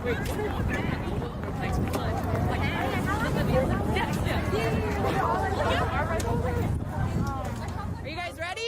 Are you guys ready?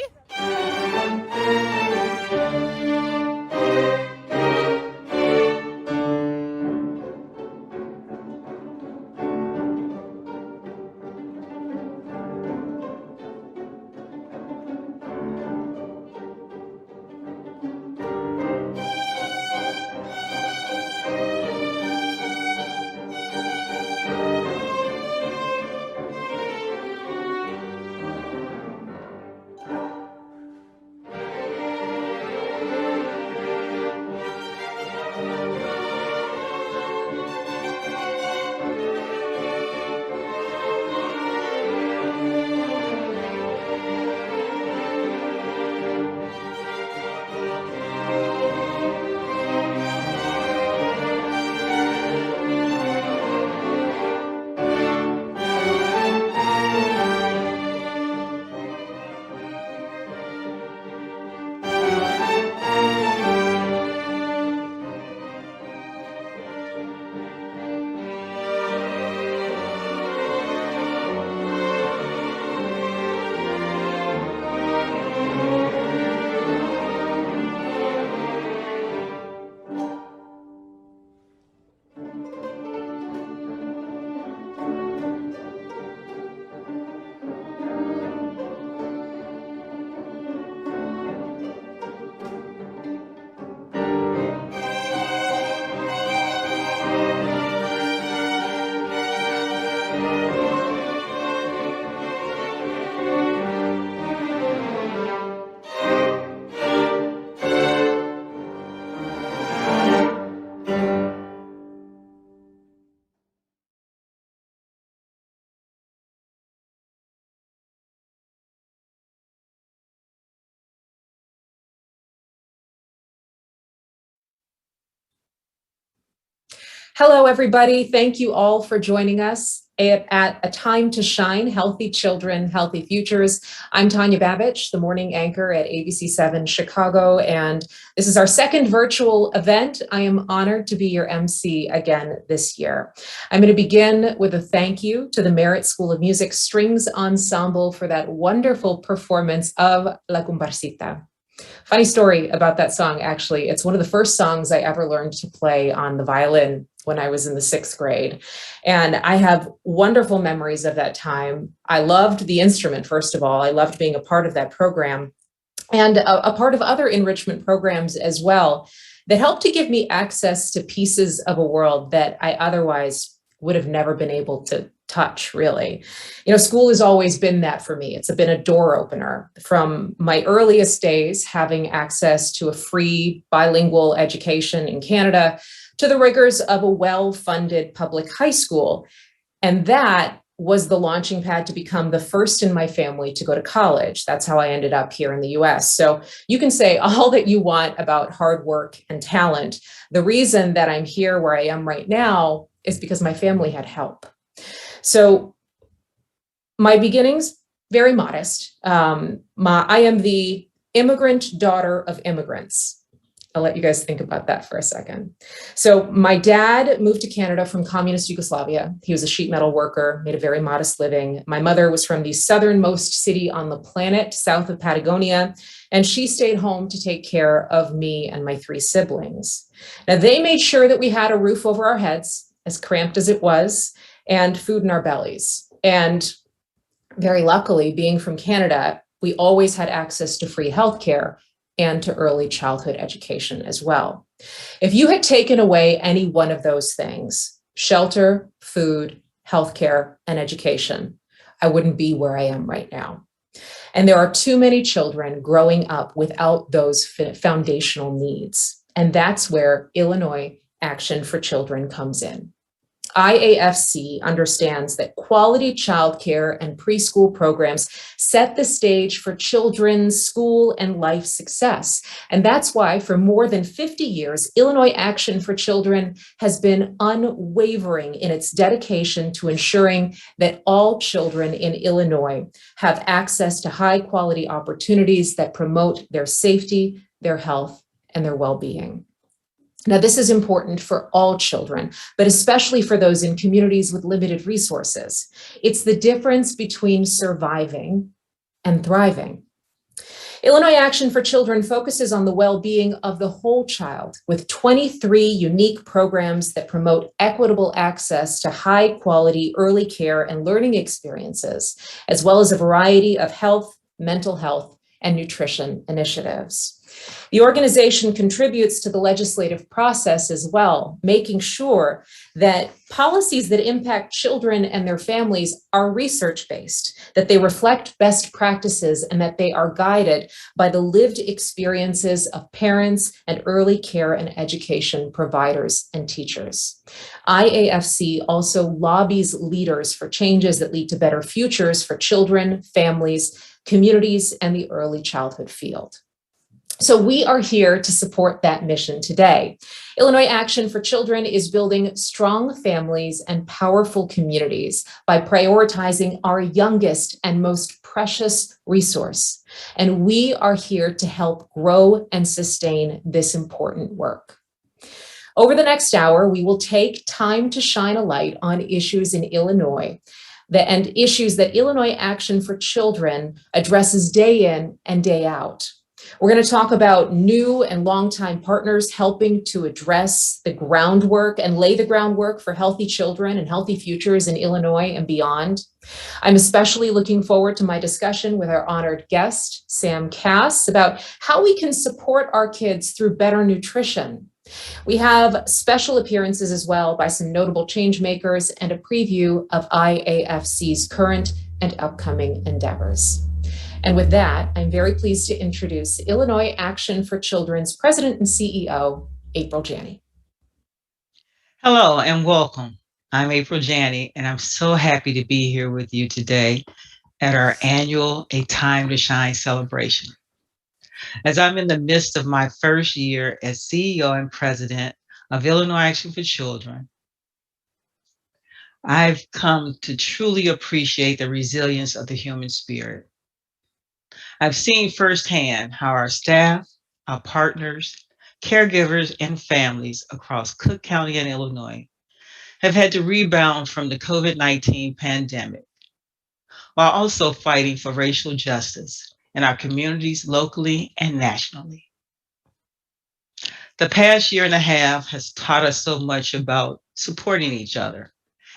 Hello, everybody. Thank you all for joining us at A Time to Shine, Healthy Children, Healthy Futures. I'm Tanya Babich, the morning anchor at ABC7 Chicago, and this is our second virtual event. I am honored to be your MC again this year. I'm going to begin with a thank you to the Merit School of Music Strings Ensemble for that wonderful performance of La Comparsita. Funny story about that song, actually. It's one of the first songs I ever learned to play on the violin when I was in the 6th grade. And I have wonderful memories of that time. I loved the instrument, first of all. I loved being a part of that program and a part of other enrichment programs as well that helped to give me access to pieces of a world that I otherwise would have never been able to touch, really. You know, school has always been that for me. It's been a door opener from my earliest days, having access to a free bilingual education in Canada to the rigors of a well-funded public high school. And that was the launching pad to become the first in my family to go to college. That's how I ended up here in the US. So you can say all that you want about hard work and talent. The reason that I'm here where I am right now is because my family had help. So my beginnings, very modest. I am the immigrant daughter of immigrants. I'll let you guys think about that for a second. So my dad moved to Canada from communist Yugoslavia. He was a sheet metal worker, made a very modest living. My mother was from the southernmost city on the planet, south of Patagonia, and she stayed home to take care of me and my 3 siblings. Now, they made sure that we had a roof over our heads, as cramped as it was, and food in our bellies. And very luckily, being from Canada, we always had access to free healthcare and to early childhood education as well. If you had taken away any one of those things, shelter, food, healthcare, and education, I wouldn't be where I am right now. And there are too many children growing up without those foundational needs. And that's where Illinois Action for Children comes in. IAFC understands that quality childcare and preschool programs set the stage for children's school and life success. And that's why for more than 50 years, Illinois Action for Children has been unwavering in its dedication to ensuring that all children in Illinois have access to high quality opportunities that promote their safety, their health, and their well-being. Now, this is important for all children, but especially for those in communities with limited resources. It's the difference between surviving and thriving. Illinois Action for Children focuses on the well-being of the whole child with 23 unique programs that promote equitable access to high-quality early care and learning experiences, as well as a variety of health, mental health, and nutrition initiatives. The organization contributes to the legislative process as well, making sure that policies that impact children and their families are research-based, that they reflect best practices, and that they are guided by the lived experiences of parents and early care and education providers and teachers. IAFC also lobbies leaders for changes that lead to better futures for children, families, communities, and the early childhood field. So we are here to support that mission today. Illinois Action for Children is building strong families and powerful communities by prioritizing our youngest and most precious resource. And we are here to help grow and sustain this important work. Over the next hour, we will take time to shine a light on issues in Illinois and issues that Illinois Action for Children addresses day in and day out. We're going to talk about new and longtime partners helping to address the groundwork and lay the groundwork for healthy children and healthy futures in Illinois and beyond. I'm especially looking forward to my discussion with our honored guest, Sam Cass, about how we can support our kids through better nutrition. We have special appearances as well by some notable change makers and a preview of IAFC's current and upcoming endeavors. And with that, I'm very pleased to introduce Illinois Action for Children's President and CEO, April Janney. Hello and welcome. I'm April Janney, and I'm so happy to be here with you today at our annual A Time to Shine celebration. As I'm in the midst of my first year as CEO and President of Illinois Action for Children, I've come to truly appreciate the resilience of the human spirit. I've seen firsthand how our staff, our partners, caregivers, and families across Cook County and Illinois have had to rebound from the COVID-19 pandemic, while also fighting for racial justice in our communities locally and nationally. The past year and a half has taught us so much about supporting each other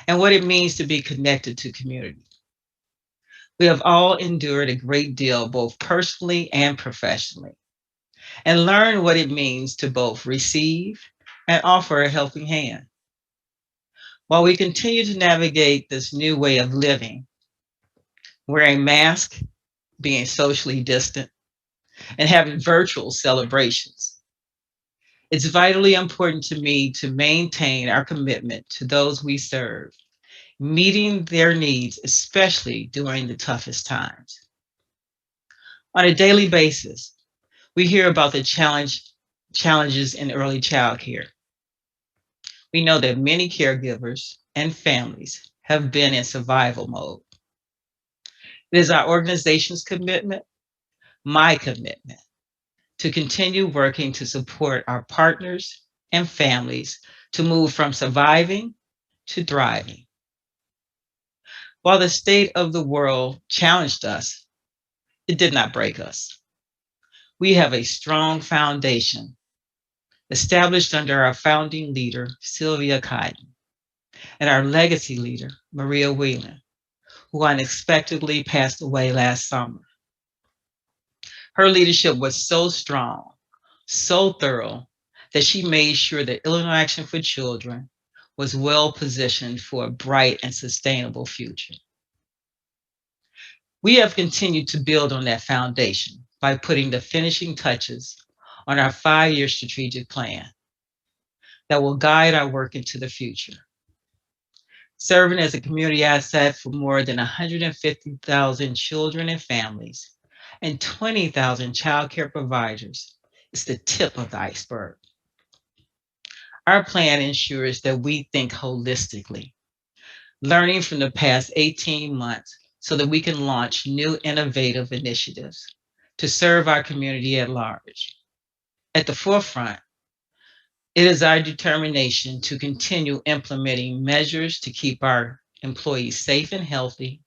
and what it means to be connected to community. We have all endured a great deal, both personally and professionally, and learned what it means to both receive and offer a helping hand. While we continue to navigate this new way of living, wearing masks, being socially distant, and having virtual celebrations, it's vitally important to me to maintain our commitment to those we serve, meeting their needs, especially during the toughest times. On a daily basis, we hear about the challenges in early childcare. We know that many caregivers and families have been in survival mode. It is our organization's commitment, my commitment, to continue working to support our partners and families to move from surviving to thriving. While the state of the world challenged us, it did not break us. We have a strong foundation established under our founding leader, Sylvia Cotton, and our legacy leader, Maria Whelan, who unexpectedly passed away last summer. Her leadership was so strong, so thorough, that she made sure that Illinois Action for Children was well positioned for a bright and sustainable future. We have continued to build on that foundation by putting the finishing touches on our 5-year strategic plan that will guide our work into the future. Serving as a community asset for more than 150,000 children and families and 20,000 child care providers is the tip of the iceberg. Our plan ensures that we think holistically, learning from the past 18 months so that we can launch new innovative initiatives to serve our community at large. At the forefront, It is our determination to continue implementing measures to keep our employees safe and healthy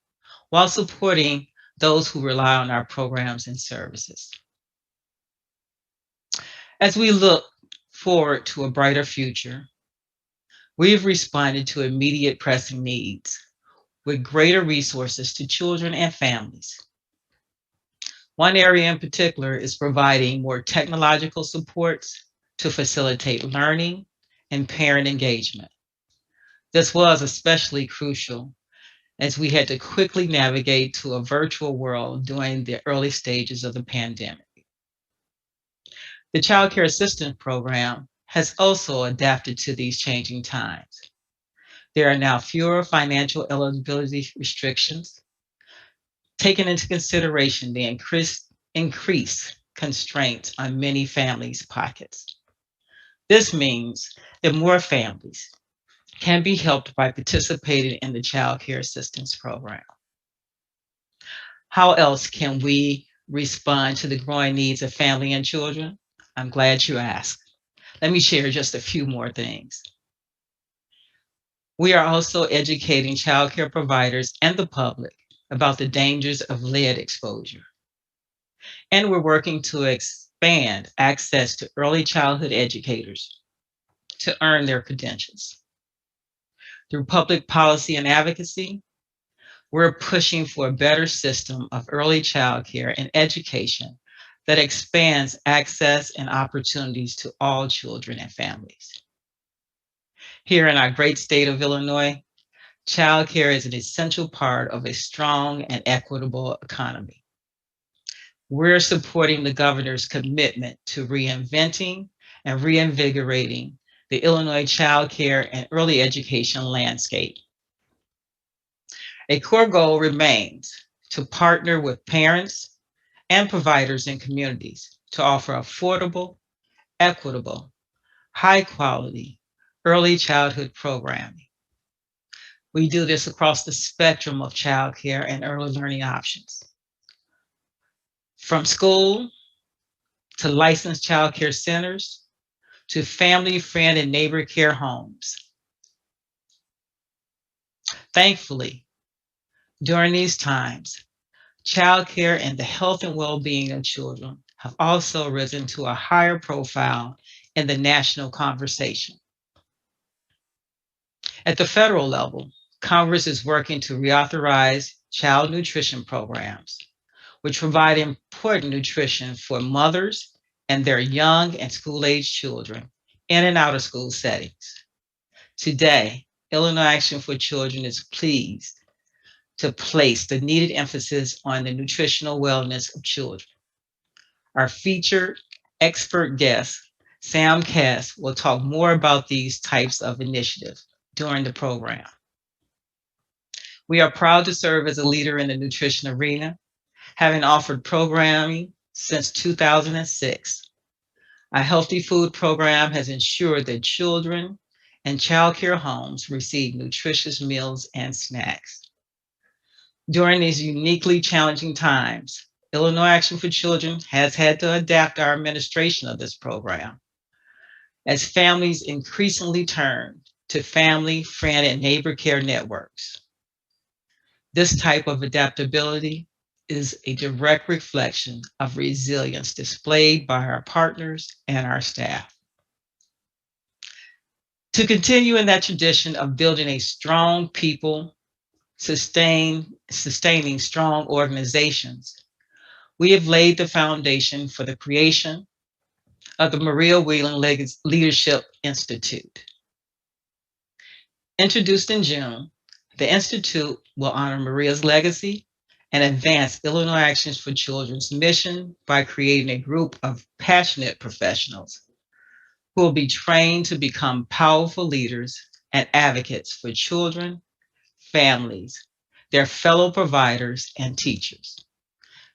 while supporting those who rely on our programs and services. As we look forward to a brighter future, we've responded to immediate pressing needs with greater resources to children and families. One area in particular is providing more technological supports to facilitate learning and parent engagement. This was especially crucial as we had to quickly navigate to a virtual world during the early stages of the pandemic. The Child Care Assistance Program has also adapted to these changing times. There are now fewer financial eligibility restrictions, taking into consideration the increased constraints on many families' pockets. This means that more families can be helped by participating in the Child Care Assistance Program. How else can we respond to the growing needs of family and children? I'm glad you asked. Let me share just a few more things. We are also educating childcare providers and the public about the dangers of lead exposure. And we're working to expand access to early childhood educators to earn their credentials. Through public policy and advocacy, we're pushing for a better system of early childcare and education that expands access and opportunities to all children and families. Here in our great state of Illinois, childcare is an essential part of a strong and equitable economy. We're supporting the governor's commitment to reinventing and reinvigorating the Illinois childcare and early education landscape. A core goal remains to partner with parents and providers in communities to offer affordable, equitable, high quality early childhood programming. We do this across the spectrum of childcare and early learning options. From school to licensed childcare centers to family, friend, and neighbor care homes. Thankfully, during these times, childcare and the health and well-being of children have also risen to a higher profile in the national conversation. At the federal level, Congress is working to reauthorize child nutrition programs, which provide important nutrition for mothers and their young and school-age children in and out of school settings. Today, Illinois Action for Children is pleased to place the needed emphasis on the nutritional wellness of children. Our featured expert guest, Sam Cass, will talk more about these types of initiatives during the program. We are proud to serve as a leader in the nutrition arena, having offered programming since 2006. Our healthy food program has ensured that children and childcare homes receive nutritious meals and snacks. During these uniquely challenging times, Illinois Action for Children has had to adapt our administration of this program as families increasingly turn to family, friend, and neighbor care networks. This type of adaptability is a direct reflection of resilience displayed by our partners and our staff. To continue in that tradition of building a strong people, sustaining strong organizations, we have laid the foundation for the creation of the Maria Whelan Leadership Institute. Introduced in June, the Institute will honor Maria's legacy and advance Illinois Actions for Children's mission by creating a group of passionate professionals who will be trained to become powerful leaders and advocates for children, families, their fellow providers, and teachers.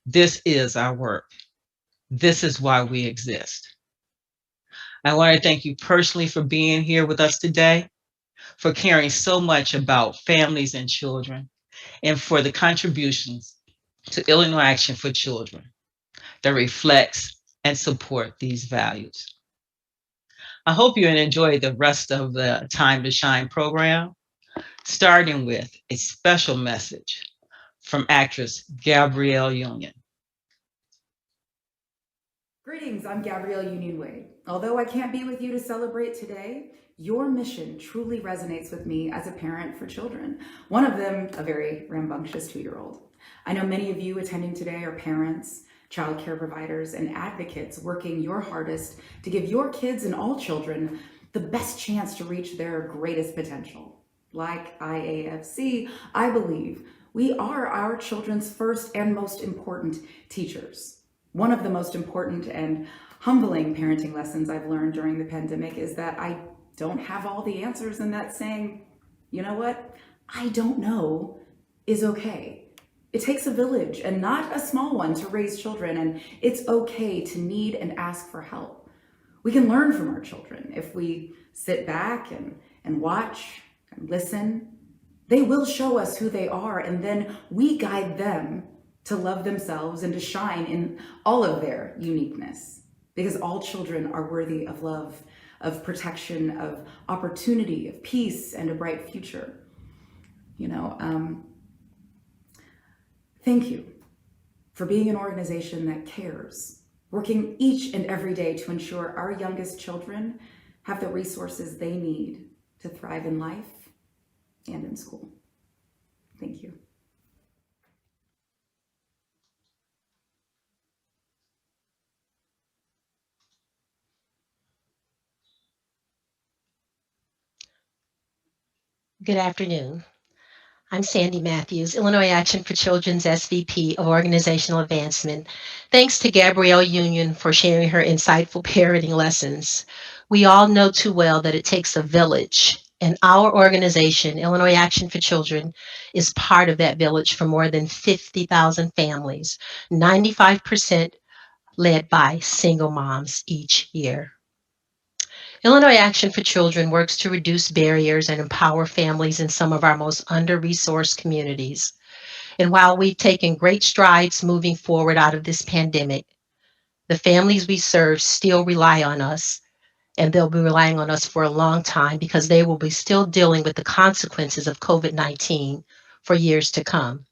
This is our work. This is why we exist. I want to thank you personally for being here with us today, for caring so much about families and children, and for the contributions to Illinois Action for Children that reflects and support these values. I hope you enjoy the rest of the Time to Shine program, starting with a special message from actress Gabrielle Union. Greetings, I'm Gabrielle Union Wade. Although I can't be with you to celebrate today, your mission truly resonates with me as a parent for children, one of them a very rambunctious 2-year-old. I know many of you attending today are parents, childcare providers, and advocates working your hardest to give your kids and all children the best chance to reach their greatest potential. Like IAFC, I believe we are our children's first and most important teachers. One of the most important and humbling parenting lessons I've learned during the pandemic is that I don't have all the answers, and that saying, you know what, I don't know, is okay. It takes a village, and not a small one, to raise children, and it's okay to need and ask for help. We can learn from our children if we sit back and watch and listen. They will show us who they are, and then we guide them to love themselves and to shine in all of their uniqueness, because all children are worthy of love, of protection, of opportunity, of peace, and a bright future. Thank you for being an organization that cares, working each and every day to ensure our youngest children have the resources they need to thrive in life and in school. Thank you. Good afternoon. I'm Sandy Matthews, Illinois Action for Children's SVP of Organizational Advancement. Thanks to Gabrielle Union for sharing her insightful parenting lessons. We all know too well that it takes a village, and our organization, Illinois Action for Children, is part of that village for more than 50,000 families, 95% led by single moms each year. Illinois Action for Children works to reduce barriers and empower families in some of our most under-resourced communities. And while we've taken great strides moving forward out of this pandemic, the families we serve still rely on us, and they'll be relying on us for a long time because they will be still dealing with the consequences of COVID-19 for years to come.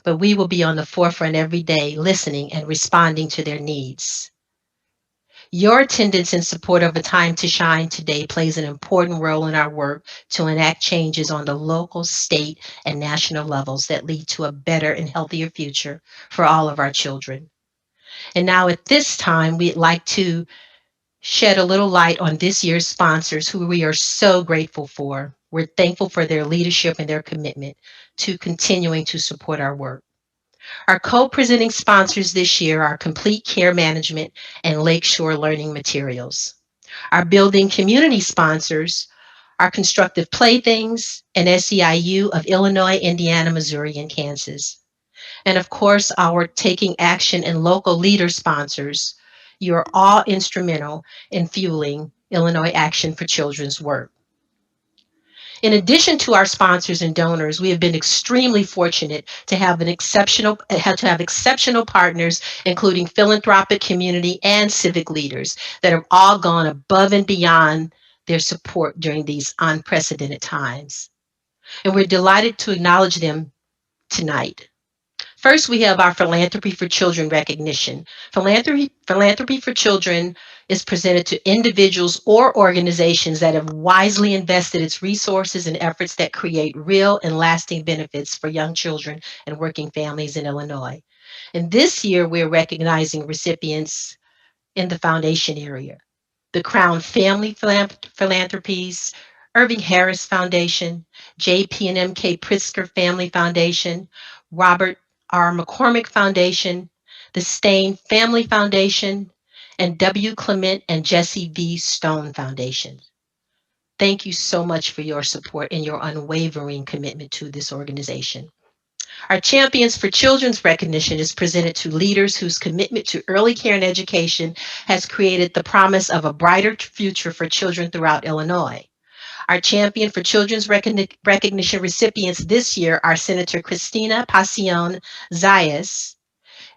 But we will be on the forefront every day, listening and responding to their needs. Your attendance in support of A Time to Shine today plays an important role in our work to enact changes on the local, state, and national levels that lead to a better and healthier future for all of our children. And now at this time, we'd like to shed a little light on this year's sponsors who we are so grateful for. We're thankful for their leadership and their commitment to continuing to support our work. Our co-presenting sponsors this year are Complete Care Management and Lakeshore Learning Materials. Our building community sponsors are Constructive Playthings and SEIU of Illinois, Indiana, Missouri, and Kansas. And of course, our Taking Action and local leader sponsors. You are all instrumental in fueling Illinois Action for Children's work. In addition to our sponsors and donors, we have been extremely fortunate to have exceptional partners, including philanthropic, community, and civic leaders that have all gone above and beyond their support during these unprecedented times. And we're delighted to acknowledge them tonight. First, we have our Philanthropy for Children recognition. Philanthropy for Children is presented to individuals or organizations that have wisely invested its resources and efforts that create real and lasting benefits for young children and working families in Illinois. And this year, we're recognizing recipients in the foundation area. The Crown Family Philanthropies, Irving Harris Foundation, J.P. and M.K. Pritzker Family Foundation, Robert R. McCormick Foundation, the Stain Family Foundation, and W. Clement and Jesse V. Stone Foundation. Thank you so much for your support and your unwavering commitment to this organization. Our Champions for Children's recognition is presented to leaders whose commitment to early care and education has created the promise of a brighter future for children throughout Illinois. Our Champion for Children's recognition recipients this year are Senator Cristina Pasion Zayas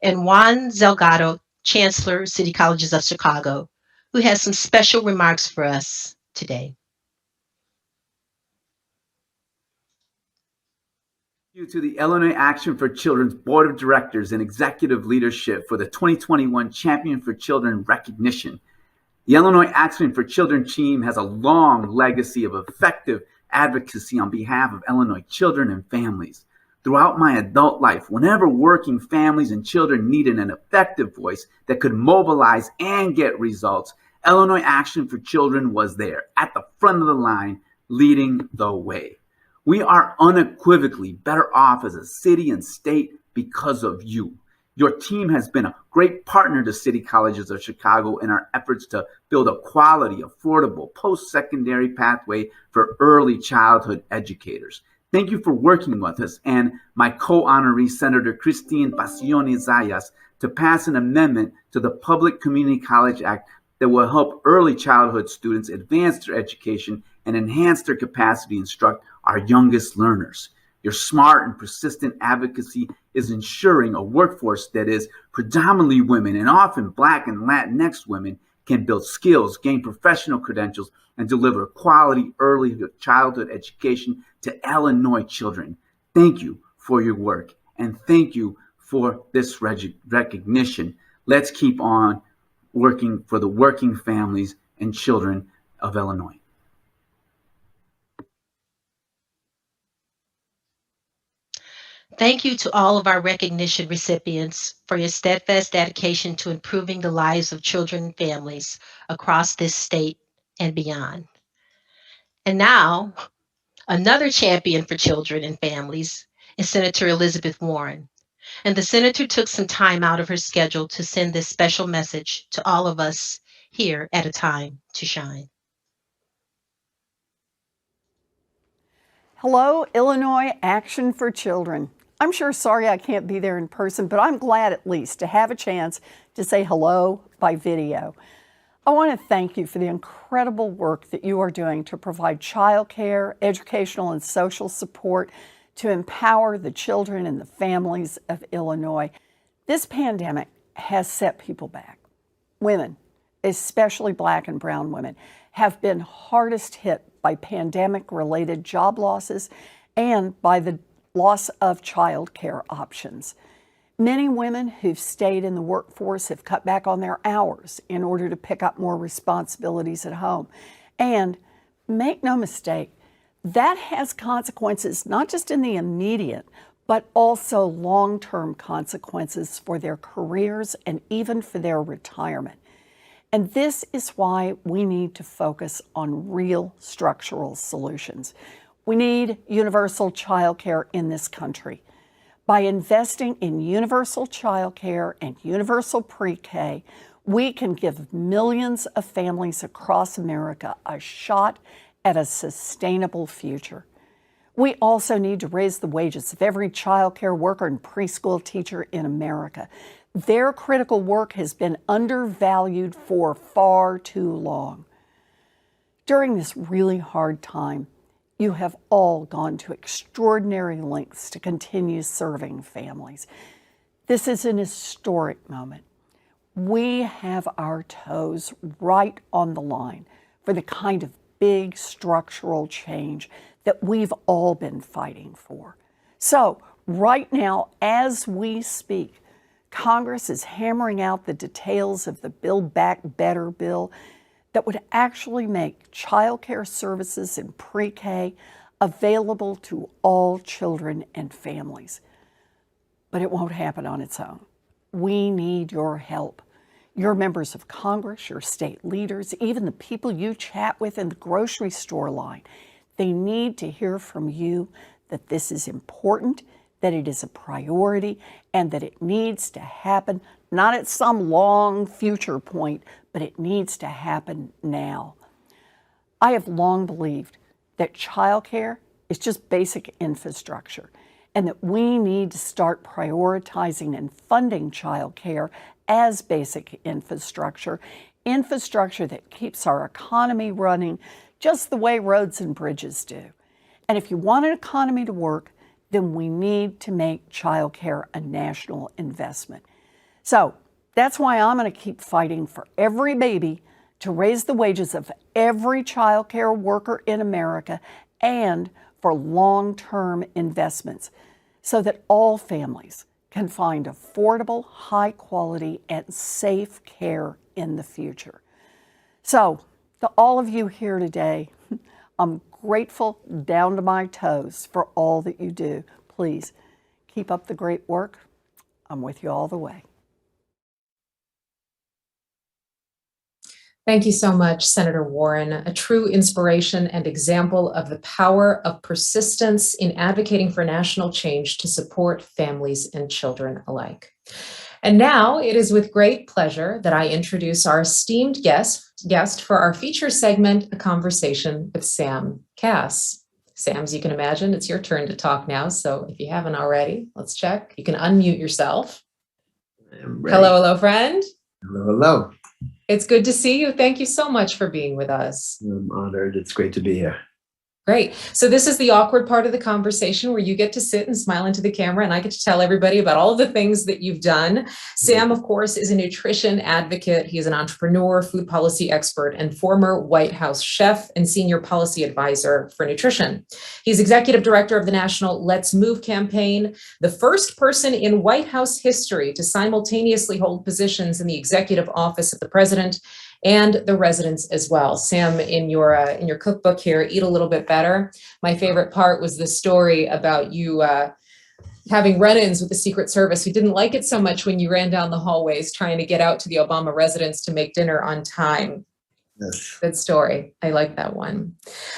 and Juan Zelgado, Chancellor, City Colleges of Chicago, who has some special remarks for us today. Thank you to the Illinois Action for Children's Board of Directors and Executive Leadership for the 2021 Champion for Children recognition. The Illinois Action for Children team has a long legacy of effective advocacy on behalf of Illinois children and families. Throughout my adult life, whenever working families and children needed an effective voice that could mobilize and get results, Illinois Action for Children was there at the front of the line, leading the way. We are unequivocally better off as a city and state because of you. Your team has been a great partner to City Colleges of Chicago in our efforts to build a quality, affordable, post-secondary pathway for early childhood educators. Thank you for working with us and my co-honoree, Senator Christine Pacioni Zayas, to pass an amendment to the Public Community College Act that will help early childhood students advance their education and enhance their capacity to instruct our youngest learners. Your smart and persistent advocacy is ensuring a workforce that is predominantly women and often Black and Latinx women can build skills, gain professional credentials, and deliver quality early childhood education to Illinois children. Thank you for your work, and thank you for this recognition. Let's keep on working for the working families and children of Illinois. Thank you to all of our recognition recipients for your steadfast dedication to improving the lives of children and families across this state and beyond. And now, another champion for children and families is Senator Elizabeth Warren. And the senator took some time out of her schedule to send this special message to all of us here at A Time to Shine. Hello, Illinois Action for Children. I'm sure sorry I can't be there in person, but I'm glad at least to have a chance to say hello by video. I want to thank you for the incredible work that you are doing to provide childcare, educational and social support to empower the children and the families of Illinois. This pandemic has set people back. Women, especially Black and brown women, have been hardest hit by pandemic-related job losses and by the loss of child care options. Many women who've stayed in the workforce have cut back on their hours in order to pick up more responsibilities at home. And make no mistake, that has consequences not just in the immediate, but also long-term consequences for their careers and even for their retirement. And this is why we need to focus on real structural solutions. We need universal child care in this country. By investing in universal child care and universal pre-K, we can give millions of families across America a shot at a sustainable future. We also need to raise the wages of every child care worker and preschool teacher in America. Their critical work has been undervalued for far too long. During this really hard time, you have all gone to extraordinary lengths to continue serving families. This is an historic moment. We have our toes right on the line for the kind of big structural change that we've all been fighting for. So right now, as we speak, Congress is hammering out the details of the Build Back Better bill that would actually make child care services in pre-K available to all children and families. But it won't happen on its own. We need your help. Your members of Congress, your state leaders, even the people you chat with in the grocery store line, they need to hear from you that this is important, that it is a priority, and that it needs to happen, not at some long future point, but it needs to happen now. I have long believed that childcare is just basic infrastructure and that we need to start prioritizing and funding childcare as basic infrastructure, infrastructure that keeps our economy running just the way roads and bridges do. And if you want an economy to work, then we need to make childcare a national investment. So that's why I'm going to keep fighting for every baby to raise the wages of every child care worker in America and for long-term investments so that all families can find affordable, high quality, and safe care in the future. So, to all of you here today, I'm grateful down to my toes for all that you do. Please keep up the great work. I'm with you all the way. Thank you so much, Senator Warren, a true inspiration and example of the power of persistence in advocating for national change to support families and children alike. And now it is with great pleasure that I introduce our esteemed guest for our feature segment, A Conversation with Sam Cass. Sam, as you can imagine, it's your turn to talk now. So if you haven't already, let's check. You can unmute yourself. Hello, friend. Hello. It's good to see you. Thank you so much for being with us. I'm honored. It's great to be here. Great. So this is the awkward part of the conversation where you get to sit and smile into the camera and I get to tell everybody about all of the things that you've done. Sam, of course, is a nutrition advocate. He is an entrepreneur, food policy expert, and former White House chef and senior policy advisor for nutrition. He's executive director of the national Let's Move campaign, the first person in White House history to simultaneously hold positions in the executive office of the president and the residents as well. Sam, in your cookbook here, Eat a Little Bit Better, my favorite part was the story about you having run-ins with the Secret Service who didn't like it so much when you ran down the hallways trying to get out to the Obama residence to make dinner on time. Yes. Good story. I like that one.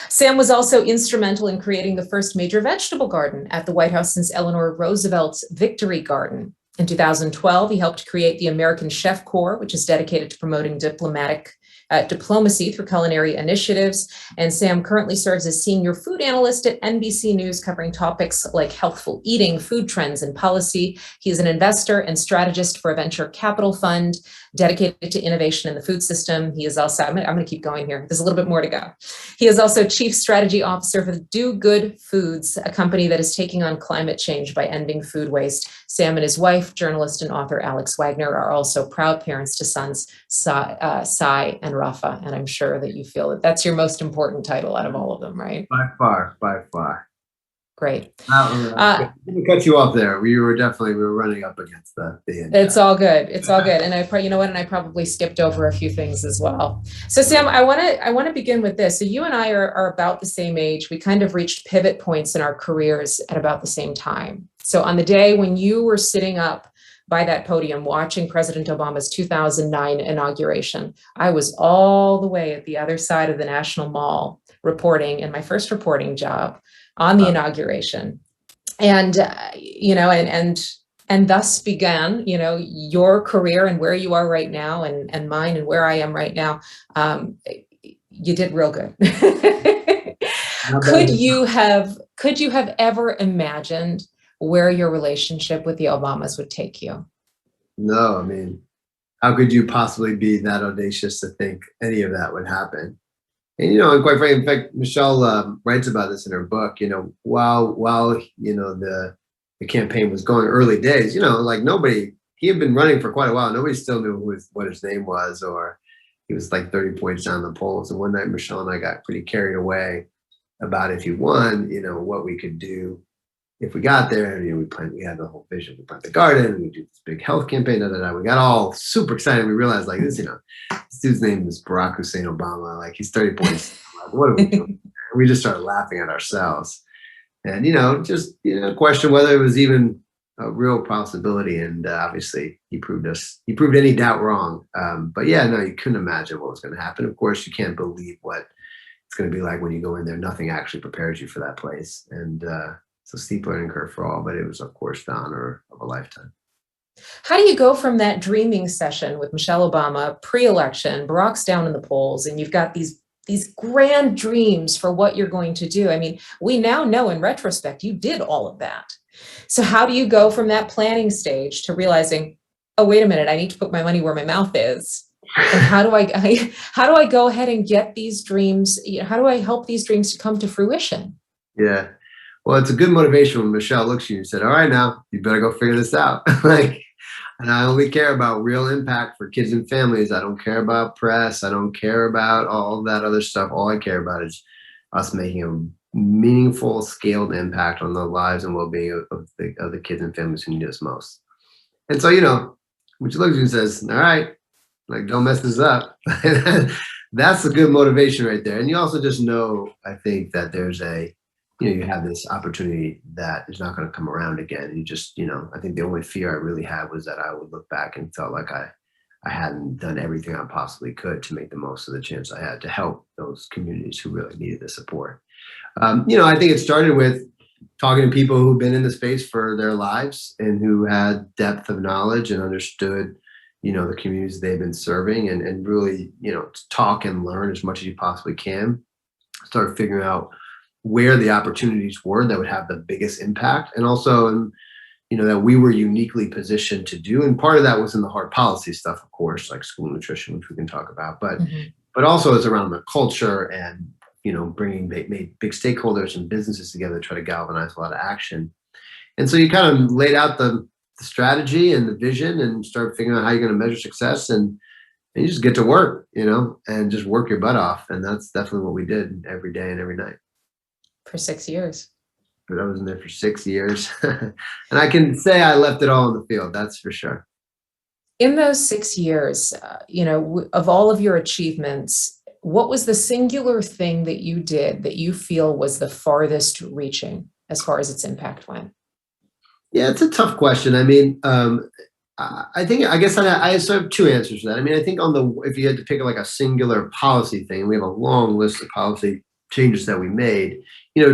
Sam was also instrumental in creating the first major vegetable garden at the White House since Eleanor Roosevelt's Victory Garden. In 2012, he helped create the American Chef Corps, which is dedicated to promoting diplomacy through culinary initiatives. And Sam currently serves as senior food analyst at NBC News, covering topics like healthful eating, food trends, and policy. He's an investor and strategist for a venture capital fund dedicated to innovation in the food system. He is also, I'm going to keep going here. There's a little bit more to go. He is also chief strategy officer for Do Good Foods, a company that is taking on climate change by ending food waste. Sam and his wife, journalist and author Alex Wagner, are also proud parents to sons Sai and Rafa. And I'm sure that you feel that that's your most important title out of all of them, right? By far. Great. Let me cut you off there. We were running up against the end. It's all good. It's all good. And I probably skipped over a few things as well. So Sam, I want to begin with this. So you and I are about the same age. We kind of reached pivot points in our careers at about the same time. So on the day when you were sitting up by that podium watching President Obama's 2009 inauguration, I was all the way at the other side of the National Mall reporting in my first reporting job on the inauguration. And, and thus began, your career and where you are right now and mine and where I am right now. You did real good. Could you have ever imagined where your relationship with the Obamas would take you? No, I mean, how could you possibly be that audacious to think any of that would happen? And, and quite frankly, in fact, Michelle writes about this in her book, while the campaign was going early days, like he had been running for quite a while. Nobody still knew what his name was, or he was like 30 points down the polls. And one night, Michelle and I got pretty carried away about if he won, what we could do if we got there. And, we had the whole vision. We plant the garden, and we do this big health campaign. We got all super excited. We realized like this, this dude's name is Barack Hussein Obama. Like he's 30 points. Like, what are we doing? We just started laughing at ourselves. And, question whether it was even a real possibility. And obviously he proved any doubt wrong. But yeah, no, you couldn't imagine what was going to happen. Of course, you can't believe what it's going to be like when you go in there. Nothing actually prepares you for that place. And it's a steep learning curve for all, but it was, of course, the honor of a lifetime. How do you go from that dreaming session with Michelle Obama pre-election, Barack's down in the polls, and you've got these grand dreams for what you're going to do? I mean, we now know in retrospect, you did all of that. So how do you go from that planning stage to realizing, oh, wait a minute, I need to put my money where my mouth is? And how do I go ahead and get these dreams? How do I help these dreams to come to fruition? Yeah. Well, it's a good motivation when Michelle looks at you and said, all right, now you better go figure this out. Like, And I only care about real impact for kids and families. I don't care about press. I don't care about all that other stuff. All I care about is us making a meaningful, scaled impact on the lives and well-being of the kids and families who need us most. And so, when she looks at you and says, all right, like, don't mess this up. That's a good motivation right there. And you also just know, I think, that there's you have this opportunity that is not going to come around again. You just, I think the only fear I really had was that I would look back and felt like I hadn't done everything I possibly could to make the most of the chance I had to help those communities who really needed the support. I think it started with talking to people who've been in the space for their lives and who had depth of knowledge and understood, the communities they've been serving, and really, talk and learn as much as you possibly can. Start figuring out where the opportunities were that would have the biggest impact, and also, that we were uniquely positioned to do. And part of that was in the hard policy stuff, of course, like school nutrition, which we can talk about, but also it's around the culture and, bringing big stakeholders and businesses together to try to galvanize a lot of action. And so you kind of laid out the strategy and the vision and start figuring out how you're going to measure success, and you just get to work, and just work your butt off. And that's definitely what we did every day and every night. For 6 years. But I was in there for 6 years. And I can say I left it all in the field, that's for sure. In those 6 years, of all of your achievements, what was the singular thing that you did that you feel was the farthest reaching as far as its impact went? Yeah, it's a tough question. I mean, I guess I sort of two answers to that. I mean, I think if you had to pick like a singular policy thing, we have a long list of policy changes that we made,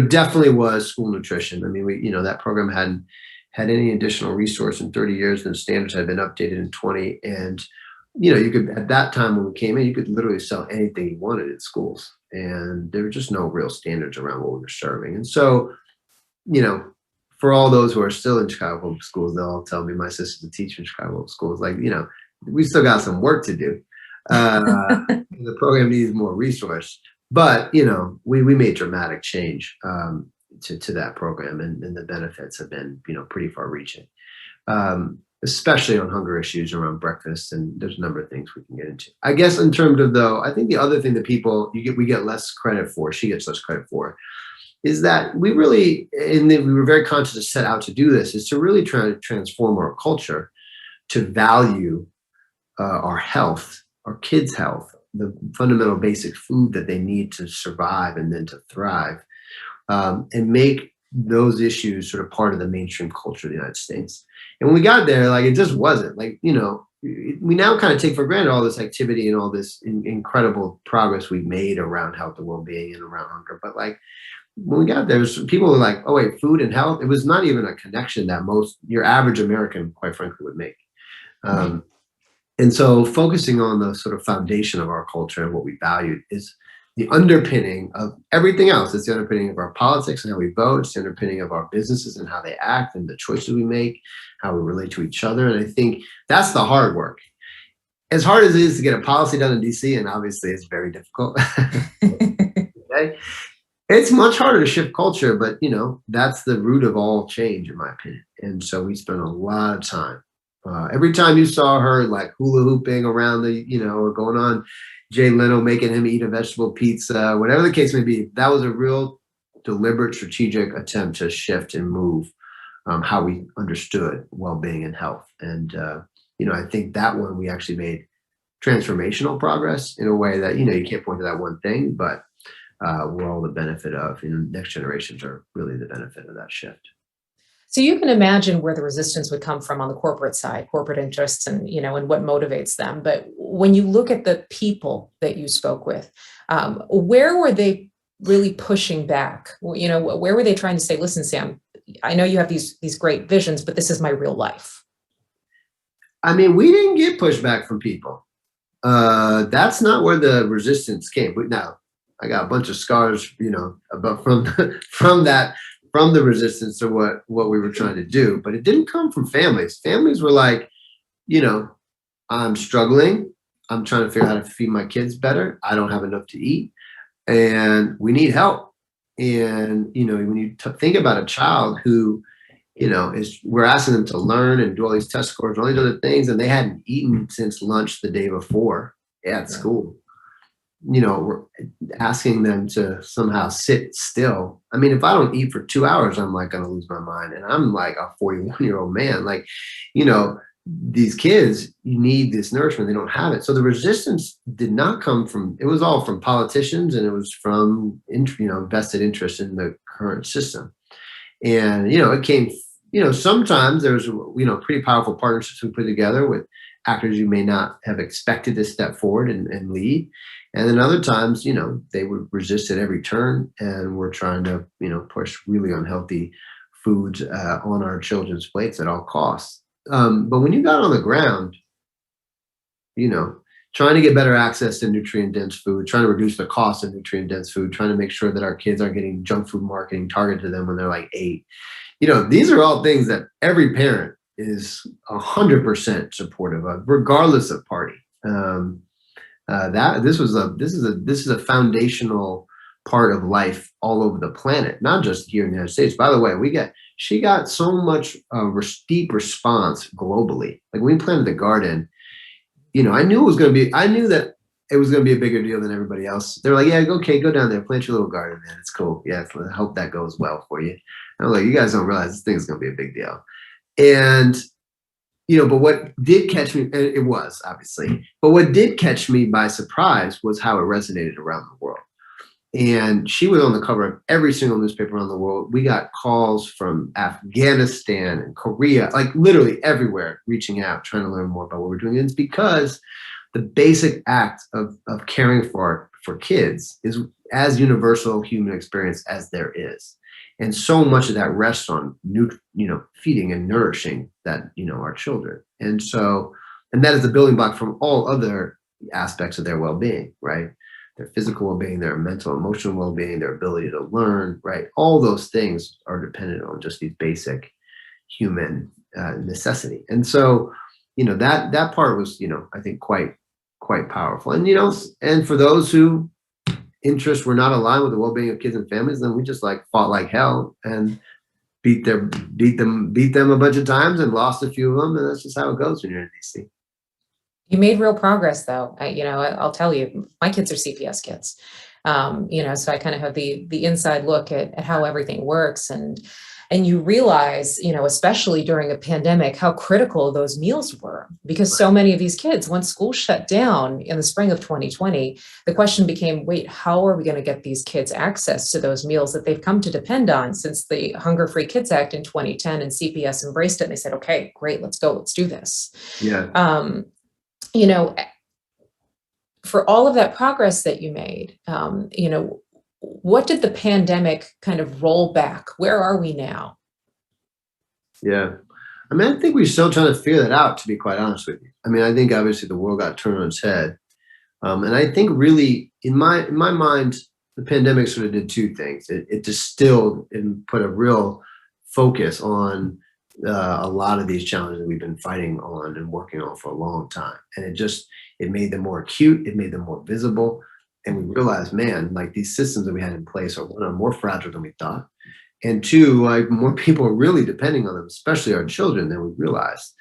definitely was school nutrition. I mean, that program hadn't had any additional resource in 30 years, and standards had been updated in 20. And, you could, at that time when we came in, you could literally sell anything you wanted in schools. And there were just no real standards around what we were serving. And so, for all those who are still in Chicago public schools, they'll all tell me, my sister's a teacher in Chicago public schools, like, we still got some work to do. The program needs more resource. But, we made dramatic change to that program, and the benefits have been, pretty far reaching, especially on hunger issues around breakfast. And there's a number of things we can get into. I guess in terms of, though, I think the other thing that we get less credit for, she gets less credit for, is that we really, and we were very conscious to set out to do this, is to really try to transform our culture to value our health, our kids' health, the fundamental basic food that they need to survive and then to thrive, and make those issues sort of part of the mainstream culture of the United States. And when we got there, like, it just wasn't. Like, we now kind of take for granted all this activity and all this incredible progress we've made around health and well-being and around hunger. But like, when we got there, people were like, oh wait, food and health? It was not even a connection that your average American, quite frankly, would make. And so focusing on the sort of foundation of our culture and what we valued is the underpinning of everything else. It's the underpinning of our politics and how we vote. It's the underpinning of our businesses and how they act and the choices we make, how we relate to each other. And I think that's the hard work. As hard as it is to get a policy done in DC, and obviously it's very difficult, okay? It's much harder to shift culture, but that's the root of all change, in my opinion. And so we spent a lot of time. Every time you saw her like hula hooping around or going on Jay Leno, making him eat a vegetable pizza, whatever the case may be, that was a real deliberate, strategic attempt to shift and move how we understood well-being and health. And, I think that one we actually made transformational progress in a way that, you can't point to that one thing, but we're all the benefit of. Next generations are really the benefit of that shift. So you can imagine where the resistance would come from on the corporate side, corporate interests, and and what motivates them. But when you look at the people that you spoke with, where were they really pushing back? Where were they trying to say, listen, Sam, I know you have these great visions, but this is my real life? I mean, we didn't get pushback from people. That's not where the resistance came. But now I got a bunch of scars, about from the resistance to what we were trying to do, but it didn't come from families. Families were like, I'm struggling. I'm trying to figure out how to feed my kids better. I don't have enough to eat, and we need help. And, when you think about a child who we're asking them to learn and do all these test scores and all these other things, and they hadn't eaten since lunch the day before at school. We're asking them to somehow sit still. I mean, if I don't eat for 2 hours, I'm like going to lose my mind. And I'm like a 41-year-old man. Like, these kids, you need this nourishment. They don't have it. So the resistance did not come from, it was all from politicians, and it was from, vested interest in the current system. And, it came, sometimes there's, pretty powerful partnerships we put together with actors you may not have expected to step forward and lead. And then other times, they would resist at every turn, and we're trying to, push really unhealthy foods on our children's plates at all costs. But when you got on the ground, trying to get better access to nutrient-dense food, trying to reduce the cost of nutrient-dense food, trying to make sure that our kids aren't getting junk food marketing targeted to them when they're like 8. These are all things that every parent is 100% supportive of, regardless of party. This is a foundational part of life all over the planet, not just here in the United States. By the way, she got so much deep response globally. Like when we planted the garden, I knew that it was going to be a bigger deal than everybody else. They're like, yeah, okay, go down there, plant your little garden, man. It's cool. Yeah, I hope that goes well for you. And I'm like, you guys don't realize this thing is going to be a big deal. And but what did catch me, and it was obviously, but what did catch me by surprise was how it resonated around the world. And she was on the cover of every single newspaper around the world. We got calls from Afghanistan and Korea, like literally everywhere, reaching out, trying to learn more about what we're doing. And it's because the basic act of caring for kids is as universal human experience as there is. And so much of that rests on feeding and nourishing that, our children. And that is the building block from all other aspects of their well-being, right? Their physical well-being, their mental, emotional well-being, their ability to learn, right? All those things are dependent on just these basic human necessity. And so, that part was, I think quite powerful. And, and for those who interests were not aligned with the well-being of kids and families, then we just fought like hell and beat them a bunch of times and lost a few of them. And that's just how it goes when you're in DC. You made real progress, though. I'll tell you, my kids are CPS kids. So I kind of have the inside look at how everything works, and you realize, especially during a pandemic, how critical those meals were, because so many of these kids, once school shut down in the spring of 2020, the question became, wait, how are we going to get these kids access to those meals that they've come to depend on since the Hunger Free Kids Act in 2010, and CPS embraced it. And they said, okay, great, let's go, let's do this. Yeah. For all of that progress that you made, what did the pandemic kind of roll back? Where are we now? Yeah. I think we're still trying to figure that out, to be quite honest with you. I think obviously the world got turned on its head. And I think really in my mind, the pandemic sort of did two things. It distilled and put a real focus on a lot of these challenges that we've been fighting on and working on for a long time. And it made them more acute. It made them more visible. And we realized, man, these systems that we had in place are, one, more fragile than we thought. And two, more people are really depending on them, especially our children, than we realized.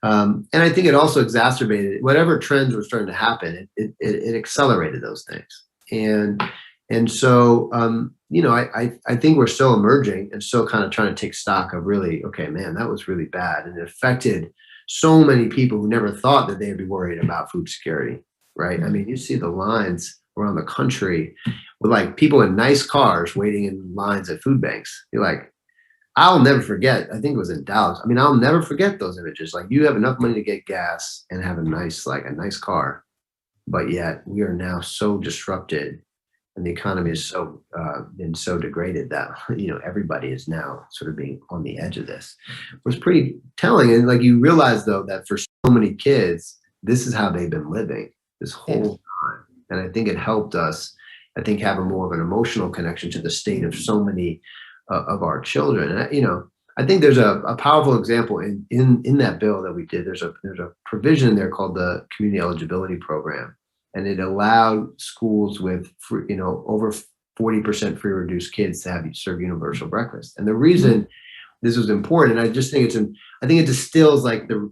And I think it also exacerbated whatever trends were starting to happen. It accelerated those things. And so, I think we're still emerging and still kind of trying to take stock of really, okay, man, that was really bad. And it affected so many people who never thought that they'd be worried about food security, right? You see the lines around the country with people in nice cars waiting in lines at food banks. You're like, I'll never forget. I think it was in Dallas. I'll never forget those images. You have enough money to get gas and have a nice car, but yet we are now so disrupted, and the economy is so been so degraded that everybody is now sort of being on the edge of this. It was pretty telling, and you realize though that for so many kids, this is how they've been living this whole time. And I think it helped us, have a more of an emotional connection to the state of so many of our children. And, I think there's a powerful example in that bill that we did. There's a provision in there called the Community Eligibility Program. And it allowed schools with, over 40% free or reduced kids to serve universal breakfast. And the reason this was important. And I just think I think it distills like the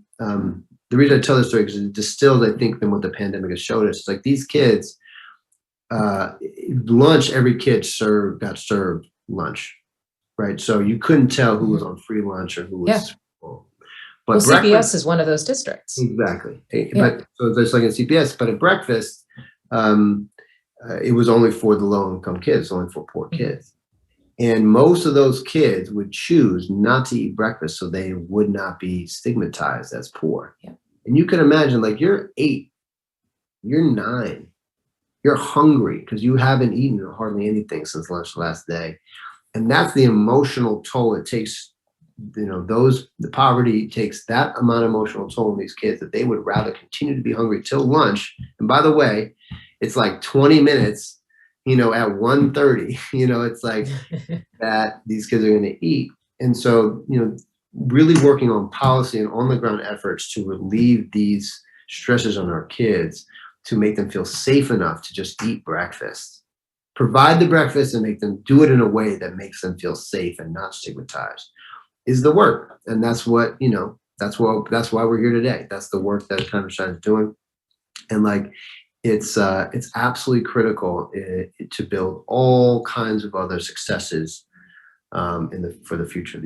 reason I tell this story, because it distills, I think, than what the pandemic has showed us. It's like these kids, lunch, every kid got served lunch, right? So you couldn't tell who was on free lunch or who was full. But well, CPS is one of those districts. Exactly. But so there's like in CPS, but at breakfast, it was only for the low income kids, only for poor kids. And most of those kids would choose not to eat breakfast so they would not be stigmatized as poor. Yeah. And you can imagine, like, you're 8, you're 9, you're hungry because you haven't eaten hardly anything since lunch last day. And that's the emotional toll it takes. The poverty takes that amount of emotional toll on these kids that they would rather continue to be hungry till lunch. And by the way, it's like 20 minutes, at 1:30, it's like that these kids are going to eat. And so, really working on policy and on the ground efforts to relieve these stresses on our kids, to make them feel safe enough to just eat breakfast, provide the breakfast and make them do it in a way that makes them feel safe and not stigmatized, is the work. And that's what, that's why we're here today. That's the work that Time to Shine is doing. And like, it's absolutely critical to build all kinds of other successes for the future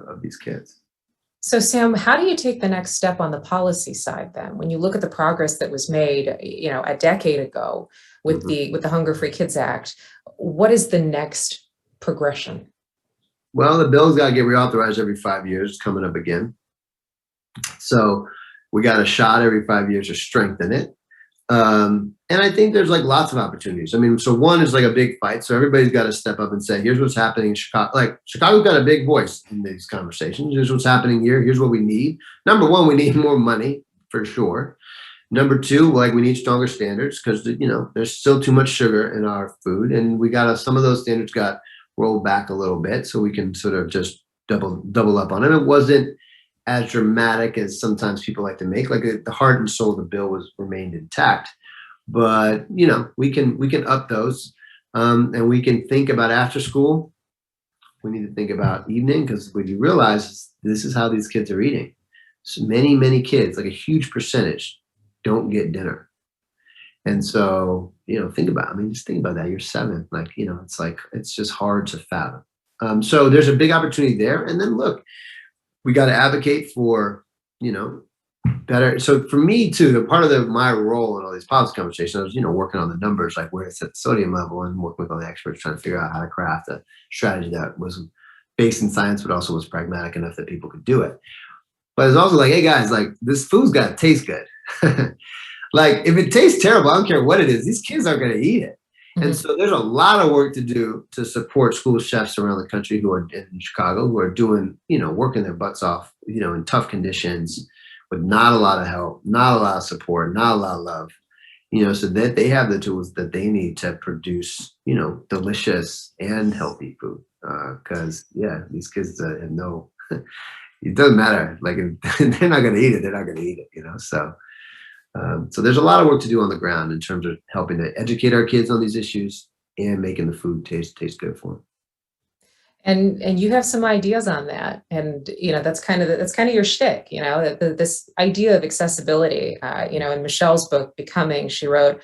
of these kids. So Sam, how do you take the next step on the policy side then? When you look at the progress that was made, a decade ago with the Hunger Free Kids Act, what is the next progression? Well, the bill's got to get reauthorized every 5 years. It's coming up again. So we got a shot every 5 years to strengthen it. And I think there's like lots of opportunities. I mean, so one is like a big fight. So everybody's got to step up and say, here's what's happening in Chicago. Like, Chicago's got a big voice in these conversations. Here's what's happening here. Here's what we need. Number one, we need more money for sure. Number two, like, we need stronger standards because, there's still too much sugar in our food. And some of those standards got rolled back a little bit so we can sort of just double up on them. It wasn't as dramatic as sometimes people like to make. Like, the heart and soul of the bill remained intact. But we can up those, and we can think about after school. We need to think about evening, because what you realize this is how these kids are eating. So many kids, like a huge percentage, don't get dinner. And so just think about that. You're 7, it's just hard to fathom. So there's a big opportunity there. And then look, we got to advocate for better. So for me too, the part of my role in all these policy conversations, I was, working on the numbers, like where it's at the sodium level, and working with all the experts trying to figure out how to craft a strategy that was based in science, but also was pragmatic enough that people could do it. But it's also like, hey guys, like, this food's got to taste good. Like, if it tastes terrible, I don't care what it is, these kids aren't going to eat it. Mm-hmm. And so there's a lot of work to do to support school chefs around the country who are in Chicago, who are doing, working their butts off, in tough conditions, with not a lot of help, not a lot of support, not a lot of love, so that they have the tools that they need to produce, delicious and healthy food. Because these kids have no, it doesn't matter. Like, if they're not going to eat it, they're not going to eat it, So there's a lot of work to do on the ground in terms of helping to educate our kids on these issues and making the food taste good for them. And you have some ideas on that, and that's kind of your shtick. This idea of accessibility. In Michelle's book Becoming, she wrote,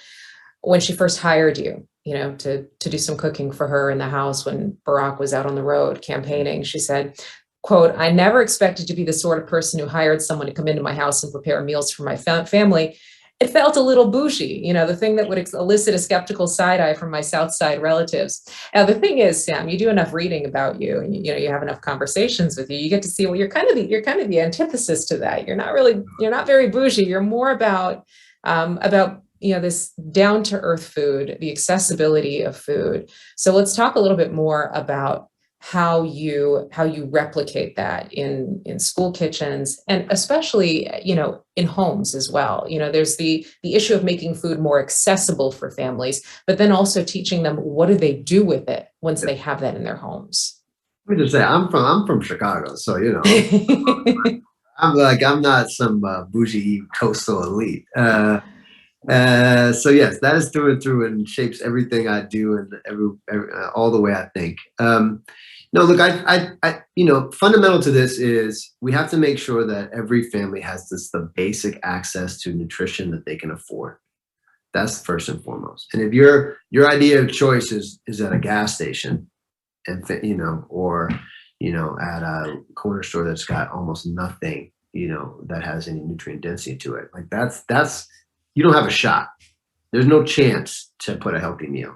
when she first hired you, to do some cooking for her in the house when Barack was out on the road campaigning, she said, quote, "I never expected to be the sort of person who hired someone to come into my house and prepare meals for my family. It felt a little bougie, the thing that would elicit a skeptical side eye from my South Side relatives." Now, the thing is, Sam, you do enough reading about you, and you have enough conversations with you get to see, well, you're kind of the antithesis to that. You're not very bougie. You're more about this down to earth food, the accessibility of food. So let's talk a little bit more about how you replicate that in school kitchens, and especially in homes as well. There's the issue of making food more accessible for families, but then also teaching them, what do they do with it once they have that in their homes. Let me just say, I'm from Chicago, so I'm not some bougie coastal elite. So yes, that is through and through, and shapes everything I do and every all the way I think. No, look, fundamental to this is we have to make sure that every family has the basic access to nutrition that they can afford. That's first and foremost. And if your idea of choice is at a gas station and, or, at a corner store that's got almost nothing, that has any nutrient density to it, like that's, you don't have a shot. There's no chance to put a healthy meal.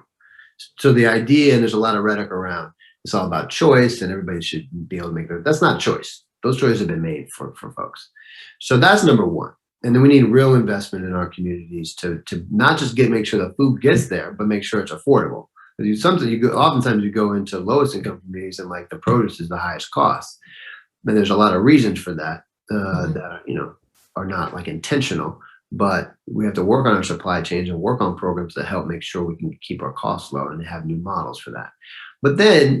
So the idea, and there's a lot of rhetoric around, it's all about choice and everybody should be able to make it. That's not choice. Those choices have been made for folks. So that's number one. And then we need real investment in our communities to not just make sure the food gets there, but make sure it's affordable. Oftentimes you go into lowest income communities and like the produce is the highest cost. And there's a lot of reasons for that that are not like intentional. But we have to work on our supply chains and work on programs that help make sure we can keep our costs low and have new models for that. But then,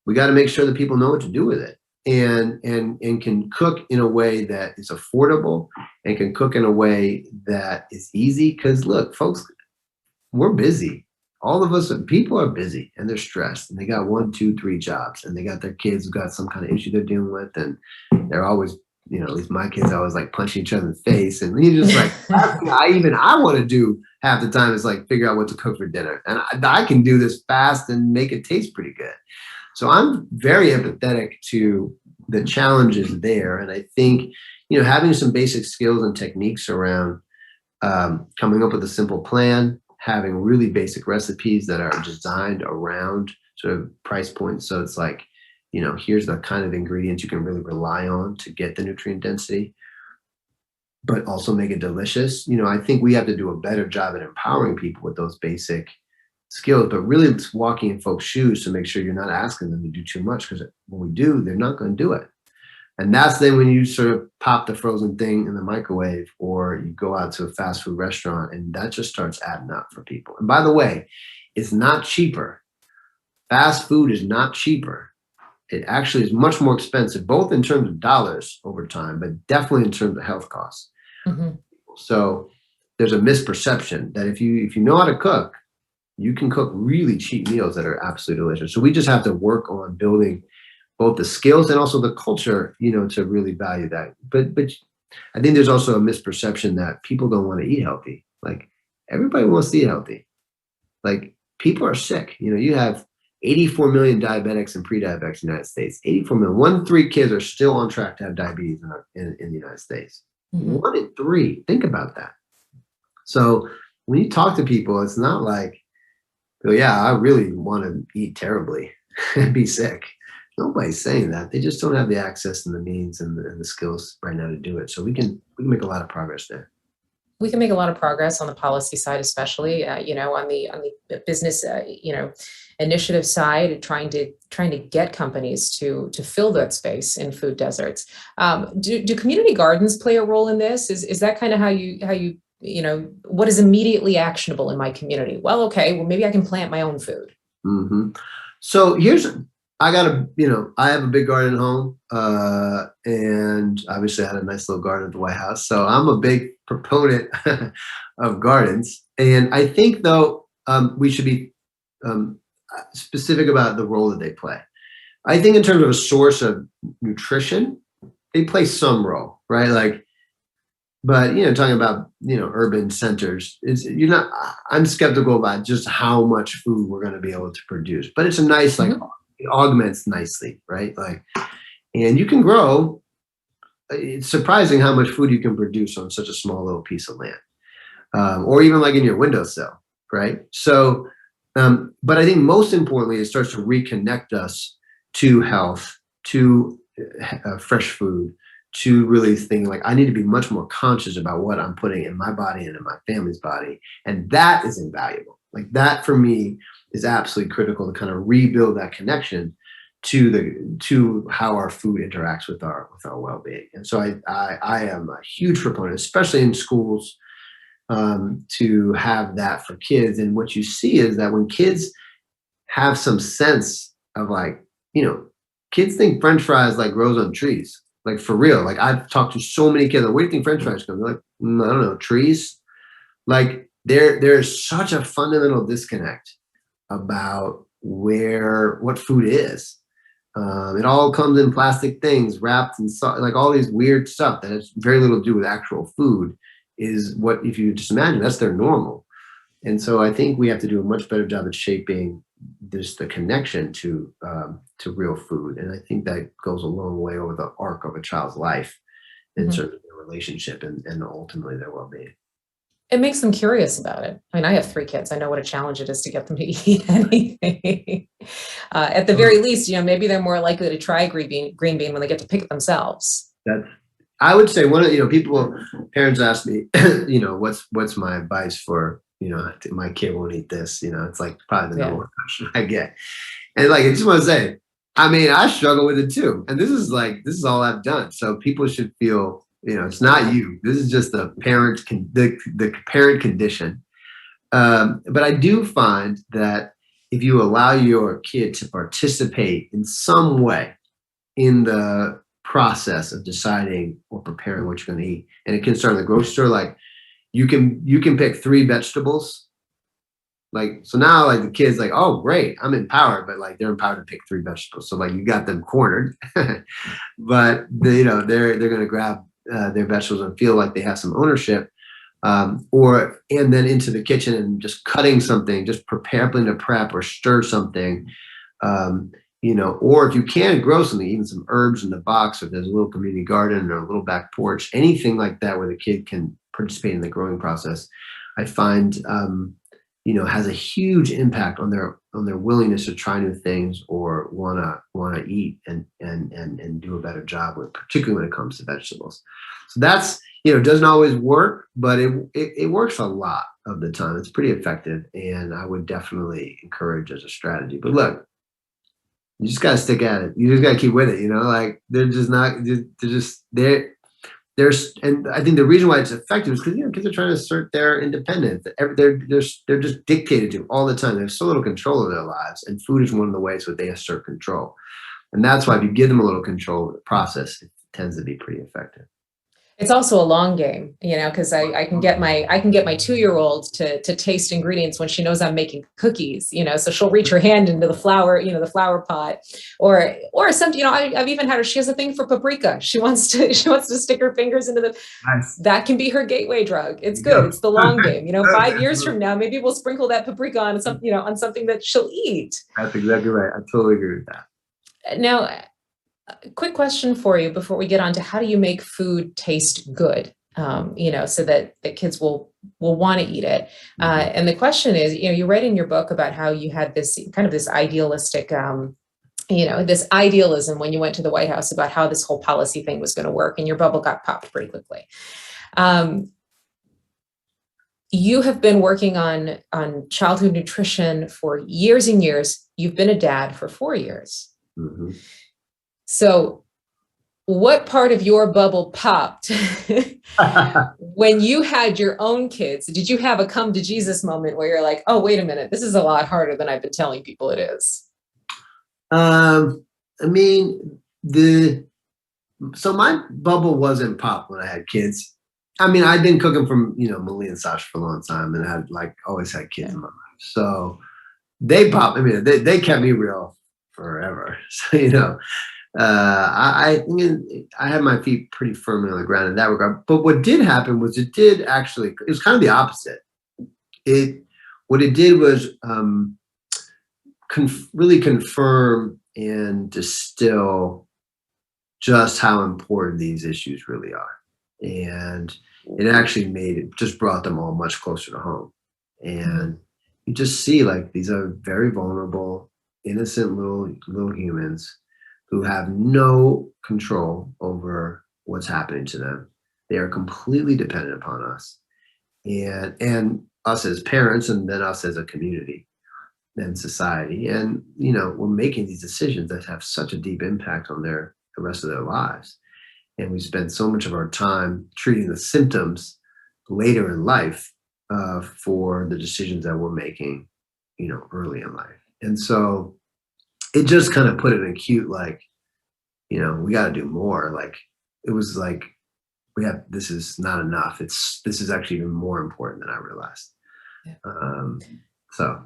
we got to make sure that people know what to do with it and can cook in a way that is affordable and can cook in a way that is easy. Because look, folks, we're busy. All of us, people are busy and they're stressed and they got 1, 2, 3 jobs and they got their kids who got some kind of issue they're dealing with. And they're always, at least my kids always like punching each other in the face. And you're just like, I want to do half the time is like figure out what to cook for dinner. And I can do this fast and make it taste pretty good. So I'm very empathetic to the challenges there. And I think, having some basic skills and techniques around coming up with a simple plan, having really basic recipes that are designed around sort of price points. So it's like, here's the kind of ingredients you can really rely on to get the nutrient density, but also make it delicious. I think we have to do a better job at empowering people with those basic skills, but really walking in folks' shoes to make sure you're not asking them to do too much, because when we do, they're not going to do it. And that's then when you sort of pop the frozen thing in the microwave or you go out to a fast food restaurant and that just starts adding up for people. And by the way, it's not cheaper. Fast food is not cheaper. It actually is much more expensive, both in terms of dollars over time, but definitely in terms of health costs. Mm-hmm. So there's a misperception that if you know how to cook, you can cook really cheap meals that are absolutely delicious. So we just have to work on building both the skills and also the culture, to really value that. But I think there's also a misperception that people don't want to eat healthy. Like everybody wants to eat healthy. Like people are sick. You have 84 million diabetics and pre-diabetics in the United States. 84 million. 1 in 3 kids are still on track to have diabetes in the United States. Mm-hmm. 1 in 3. Think about that. So when you talk to people, it's not like, oh, yeah, I really want to eat terribly and be sick. Nobody's saying that. They just don't have the access and the means and the skills right now to do it. So we can make a lot of progress there. We can make a lot of progress on the policy side, especially, on the business, initiative side, trying to get companies to fill that space in food deserts. Do community gardens play a role in this? Is that kind of how you what is immediately actionable in my community? Well, okay, maybe I can plant my own food. Mm-hmm. So I have a big garden at home, and obviously I had a nice little garden at the White House. So I'm a big proponent of gardens. And I think, though, we should be specific about the role that they play. I think in terms of a source of nutrition, they play some role, right? But talking about urban centers, I'm skeptical about just how much food we're going to be able to produce. But it's a nice mm-hmm. It augments nicely, right? And you can grow. It's surprising how much food you can produce on such a small little piece of land, or even in your windowsill, right? So, but I think most importantly, it starts to reconnect us to health, to fresh food, to really think I need to be much more conscious about what I'm putting in my body and in my family's body. And that is invaluable. That for me is absolutely critical to kind of rebuild that connection to how our food interacts with our well-being. And so I am a huge proponent, especially in schools, to have that for kids. And what you see is that when kids have some sense of kids think French fries grows on trees. For real. I've talked to so many kids. Where do you think French fries come? They're I don't know, trees. There's such a fundamental disconnect about what food is. It all comes in plastic things wrapped in like all these weird stuff that has very little to do with actual food is what, if you just imagine, that's their normal. And so I think we have to do a much better job at shaping the connection to real food. And I think that goes a long way over the arc of a child's life and certainly their relationship and ultimately their well-being. It makes them curious about it. I mean, I have 3 kids. I know what a challenge it is to get them to eat anything. At the very least, maybe they're more likely to try green bean when they get to pick it themselves. I would say one of, parents ask me, what's my advice for, my kid won't eat this, it's like probably the number one question I get. And like, I just want to say, I mean, I struggle with it too. And this is all I've done. So people should feel, it's not you. This is just the parent condition. But I do find that if you allow your kid to participate in some way in the process of deciding or preparing what you're going to eat, and it can start in the grocery store, like you can pick 3 vegetables. Like, so now like the kid's like, oh, great, I'm empowered, but like they're empowered to pick 3 vegetables. So like you got them cornered, but they're going to grab their vegetables and feel like they have some ownership, and then into the kitchen and just cutting something, just helping to prep or stir something, or if you can grow something, even some herbs in the box, or if there's a little community garden or a little back porch, anything like that where the kid can participate in the growing process, I find has a huge impact on their willingness to try new things or wanna eat and do a better job with, particularly when it comes to vegetables. So that's doesn't always work, but it works a lot of the time. It's pretty effective, and I would definitely encourage as a strategy. But look, you just gotta stick at it. You just gotta keep with it. Like they're just not. There's, and I think the reason why it's effective is because kids are trying to assert their independence. They're just dictated to all the time. They have so little control of their lives, and food is one of the ways that they assert control. And that's why if you give them a little control of the process, it tends to be pretty effective. It's also a long game, because I can get my 2-year-old to taste ingredients when she knows I'm making cookies, so she'll reach her hand into the flour, the flour pot, or some, I've even had her, she has a thing for paprika. She wants to stick her fingers into Nice. That can be her gateway drug. It's good. It's the long game. 5 years from now, maybe we'll sprinkle that paprika on on something that she'll eat. That's exactly right. I totally agree with that. Now, quick question for you before we get on to how do you make food taste good, so that the kids will want to eat it. And the question is, you write in your book about how you had this kind of this idealistic, this idealism when you went to the White House about how this whole policy thing was going to work, and your bubble got popped pretty quickly. You have been working on childhood nutrition for years and years. You've been a dad for 4 years. Mm-hmm. So what part of your bubble popped when you had your own kids? Did you have a come to Jesus moment where you're like, oh, wait a minute, this is a lot harder than I've been telling people it is? I mean, so my bubble wasn't popped when I had kids. I mean, I'd been cooking from, Malia and Sasha for a long time, and had always had kids in my life. So they popped. I mean, they kept me real forever. So, I had my feet pretty firmly on the ground in that regard. But what did happen was it was kind of the opposite. What it did was really confirm and distill just how important these issues really are. And it actually just brought them all much closer to home. And you just see these are very vulnerable, innocent little humans who have no control over what's happening to them. They are completely dependent upon us and us as parents, and then us as a community and society. And, we're making these decisions that have such a deep impact on the rest of their lives. And we spend so much of our time treating the symptoms later in life for the decisions that we're making, early in life. And so it just kind of put an acute, we got to do more. It was this is not enough. This is actually even more important than I realized. Yeah. So.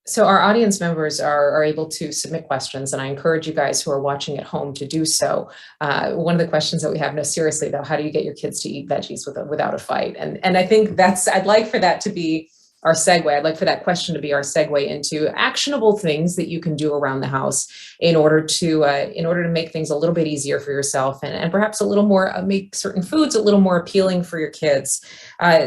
So our audience members are able to submit questions, and I encourage you guys who are watching at home to do so. One of the questions that we have, no, seriously though, how do you get your kids to eat veggies without a fight? And I think I'd like for that to be our segue. I'd like for that question to be our segue into actionable things that you can do around the house in order to make things a little bit easier for yourself, and perhaps a little more, make certain foods a little more appealing for your kids.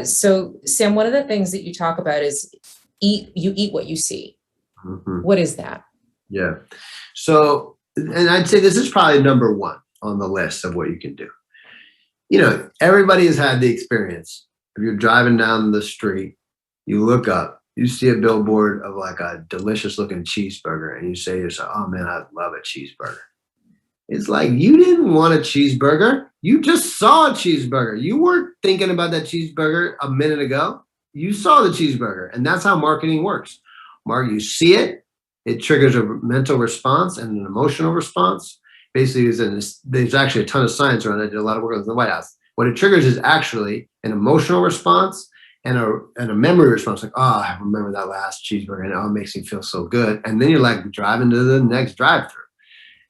So Sam, one of the things that you talk about is you eat what you see. Mm-hmm. What is that? Yeah. So, and I'd say this is probably number one on the list of what you can do. You know, everybody has had the experience. If you're driving down the street, you look up, you see a billboard of like a delicious looking cheeseburger, and you say to yourself, oh man, I love a cheeseburger. It's like, you didn't want a cheeseburger. You just saw a cheeseburger. You weren't thinking about that cheeseburger a minute ago. You saw the cheeseburger, and that's how marketing works. You see it, it triggers a mental response and an emotional response. Basically, there's actually a ton of science around it. I did a lot of work in the White House. What it triggers is actually an emotional response and a memory response. Like, oh, I remember that last cheeseburger, and oh, it makes me feel so good. And then you're like driving to the next drive-through,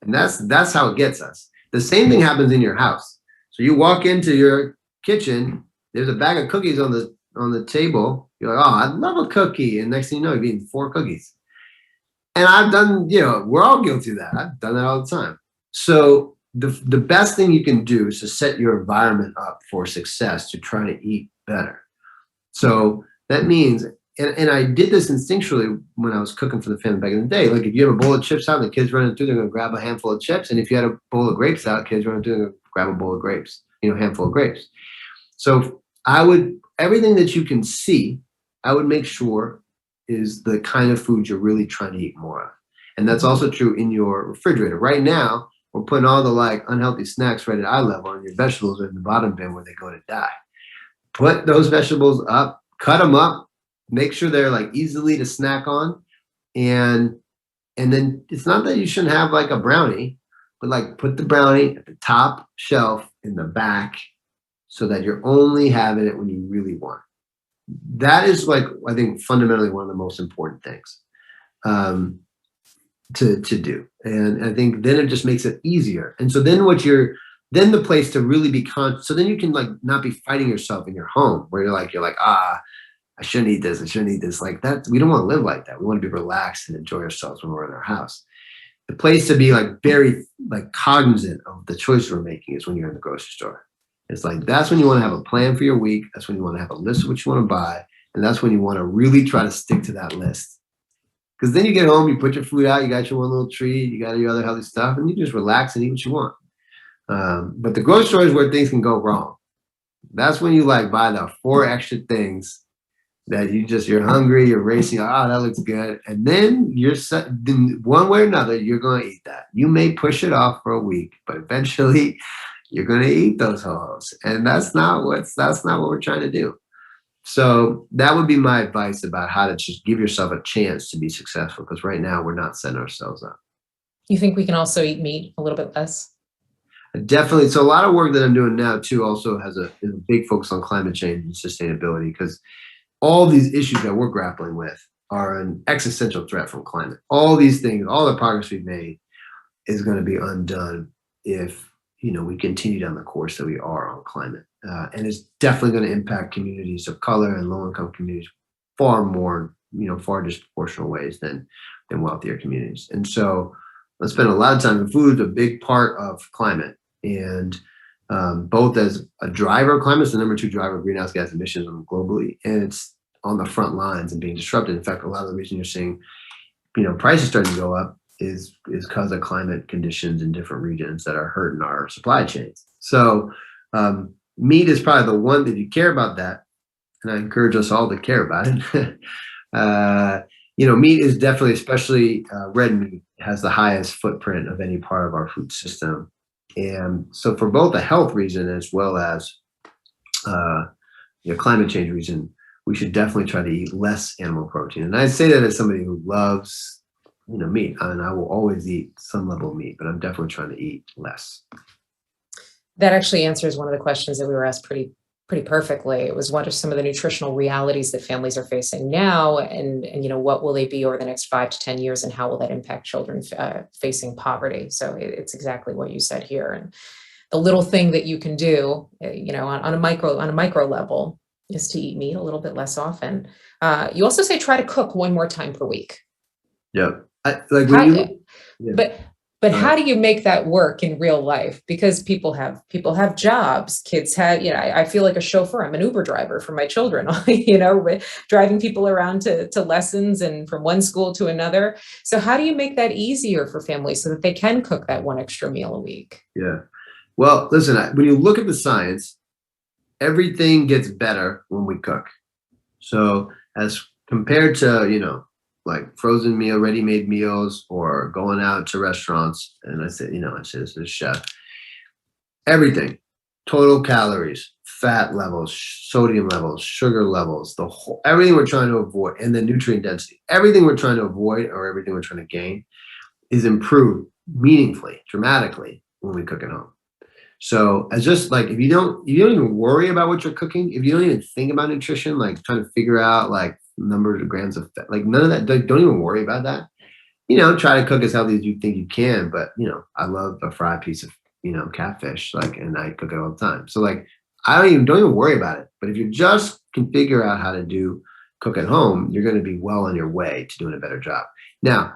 and that's how it gets us. The same thing happens in your house. So you walk into your kitchen, there's a bag of cookies on the table. You're like, oh, I love a cookie. And next thing you know, you're eating 4 cookies. And I've done, we're all guilty of that. I've done that all the time. So the best thing you can do is to set your environment up for success, to try to eat better. So that means, and I did this instinctually when I was cooking for the family back in the day. Like if you have a bowl of chips out and the kids running through, they're going to grab a handful of chips. And if you had a bowl of grapes out, kids running through, they're going to grab a bowl of grapes, handful of grapes. So everything that you can see, I would make sure is the kind of food you're really trying to eat more of. And that's also true in your refrigerator. Right now, we're putting all the like unhealthy snacks right at eye level, and your vegetables are in the bottom bin where they go to die. Put those vegetables up, cut them up, make sure they're like easily to snack on. And then it's not that you shouldn't have like a brownie, but like put the brownie at the top shelf in the back so that you're only having it when you really want. That is like, I think fundamentally one of the most important things to do. And I think then it just makes it easier. And so then then the place to really be so then you can like not be fighting yourself in your home where you're like, I shouldn't eat this. I shouldn't eat this. Like that, we don't want to live like that. We want to be relaxed and enjoy ourselves when we're in our house. The place to be like very like cognizant of the choice we're making is when you're in the grocery store. It's like, that's when you want to have a plan for your week. That's when you want to have a list of what you want to buy. And that's when you want to really try to stick to that list. Because then you get home, you put your food out, you got your one little treat, you got your other healthy stuff, and you just relax and eat what you want. But the grocery store is where things can go wrong. That's when you like buy the 4 extra things that you're hungry, you're racing, oh, that looks good. And then then one way or another, you're going to eat that. You may push it off for a week, but eventually you're going to eat those holes. And that's not what we're trying to do. So that would be my advice about how to just give yourself a chance to be successful. Because right now we're not setting ourselves up. You think we can also eat meat a little bit less? Definitely. So a lot of work that I'm doing now too also has a big focus on climate change and sustainability, because all these issues that we're grappling with are an existential threat from climate. All these things, all the progress we've made is going to be undone if we continue down the course that we are on climate. And it's definitely going to impact communities of color and low-income communities far more, far disproportional ways than wealthier communities. And so let's spend a lot of time. Food is a big part of climate, and both as a driver of climate, it's the number 2 driver of greenhouse gas emissions globally, and it's on the front lines and being disrupted. In fact, a lot of the reason you're seeing, prices starting to go up is because of climate conditions in different regions that are hurting our supply chains. So meat is probably the one that you care about that, and I encourage us all to care about it. Meat is definitely, especially red meat, has the highest footprint of any part of our food system. And so for both a health reason as well as climate change reason, we should definitely try to eat less animal protein. And I say that as somebody who loves meat, and I will always eat some level of meat, but I'm definitely trying to eat less. That actually answers one of the questions that we were asked pretty pretty perfectly. It was what are some of the nutritional realities that families are facing now, and what will they be over the next 5 to 10 years, and how will that impact children facing poverty? So it's exactly what you said here, and the little thing that you can do, on a micro level, is to eat meat a little bit less often. You also say try to cook one more time per week. Yep. But how do you make that work in real life? Because people have jobs, kids have, I feel like a chauffeur. I'm an Uber driver for my children, driving people around to lessons and from one school to another. So how do you make that easier for families so that they can cook that one extra meal a week? Yeah. Well, listen, when you look at the science, everything gets better when we cook. So as compared to, like frozen meal, ready-made meals, or going out to restaurants, and I say this as a chef, everything, total calories, fat levels, sodium levels, sugar levels, everything we're trying to avoid, and the nutrient density, everything we're trying to avoid or everything we're trying to gain is improved meaningfully, dramatically when we cook at home. So as just like, if you don't even worry about what you're cooking, if you don't even think about nutrition, like trying to figure out like numbers of grams of fat, like none of that, don't even worry about that. Try to cook as healthy as you think you can. But, I love a fried piece of, catfish, and I cook it all the time. So like, don't even worry about it. But if you just can figure out how to cook at home, you're going to be well on your way to doing a better job. Now,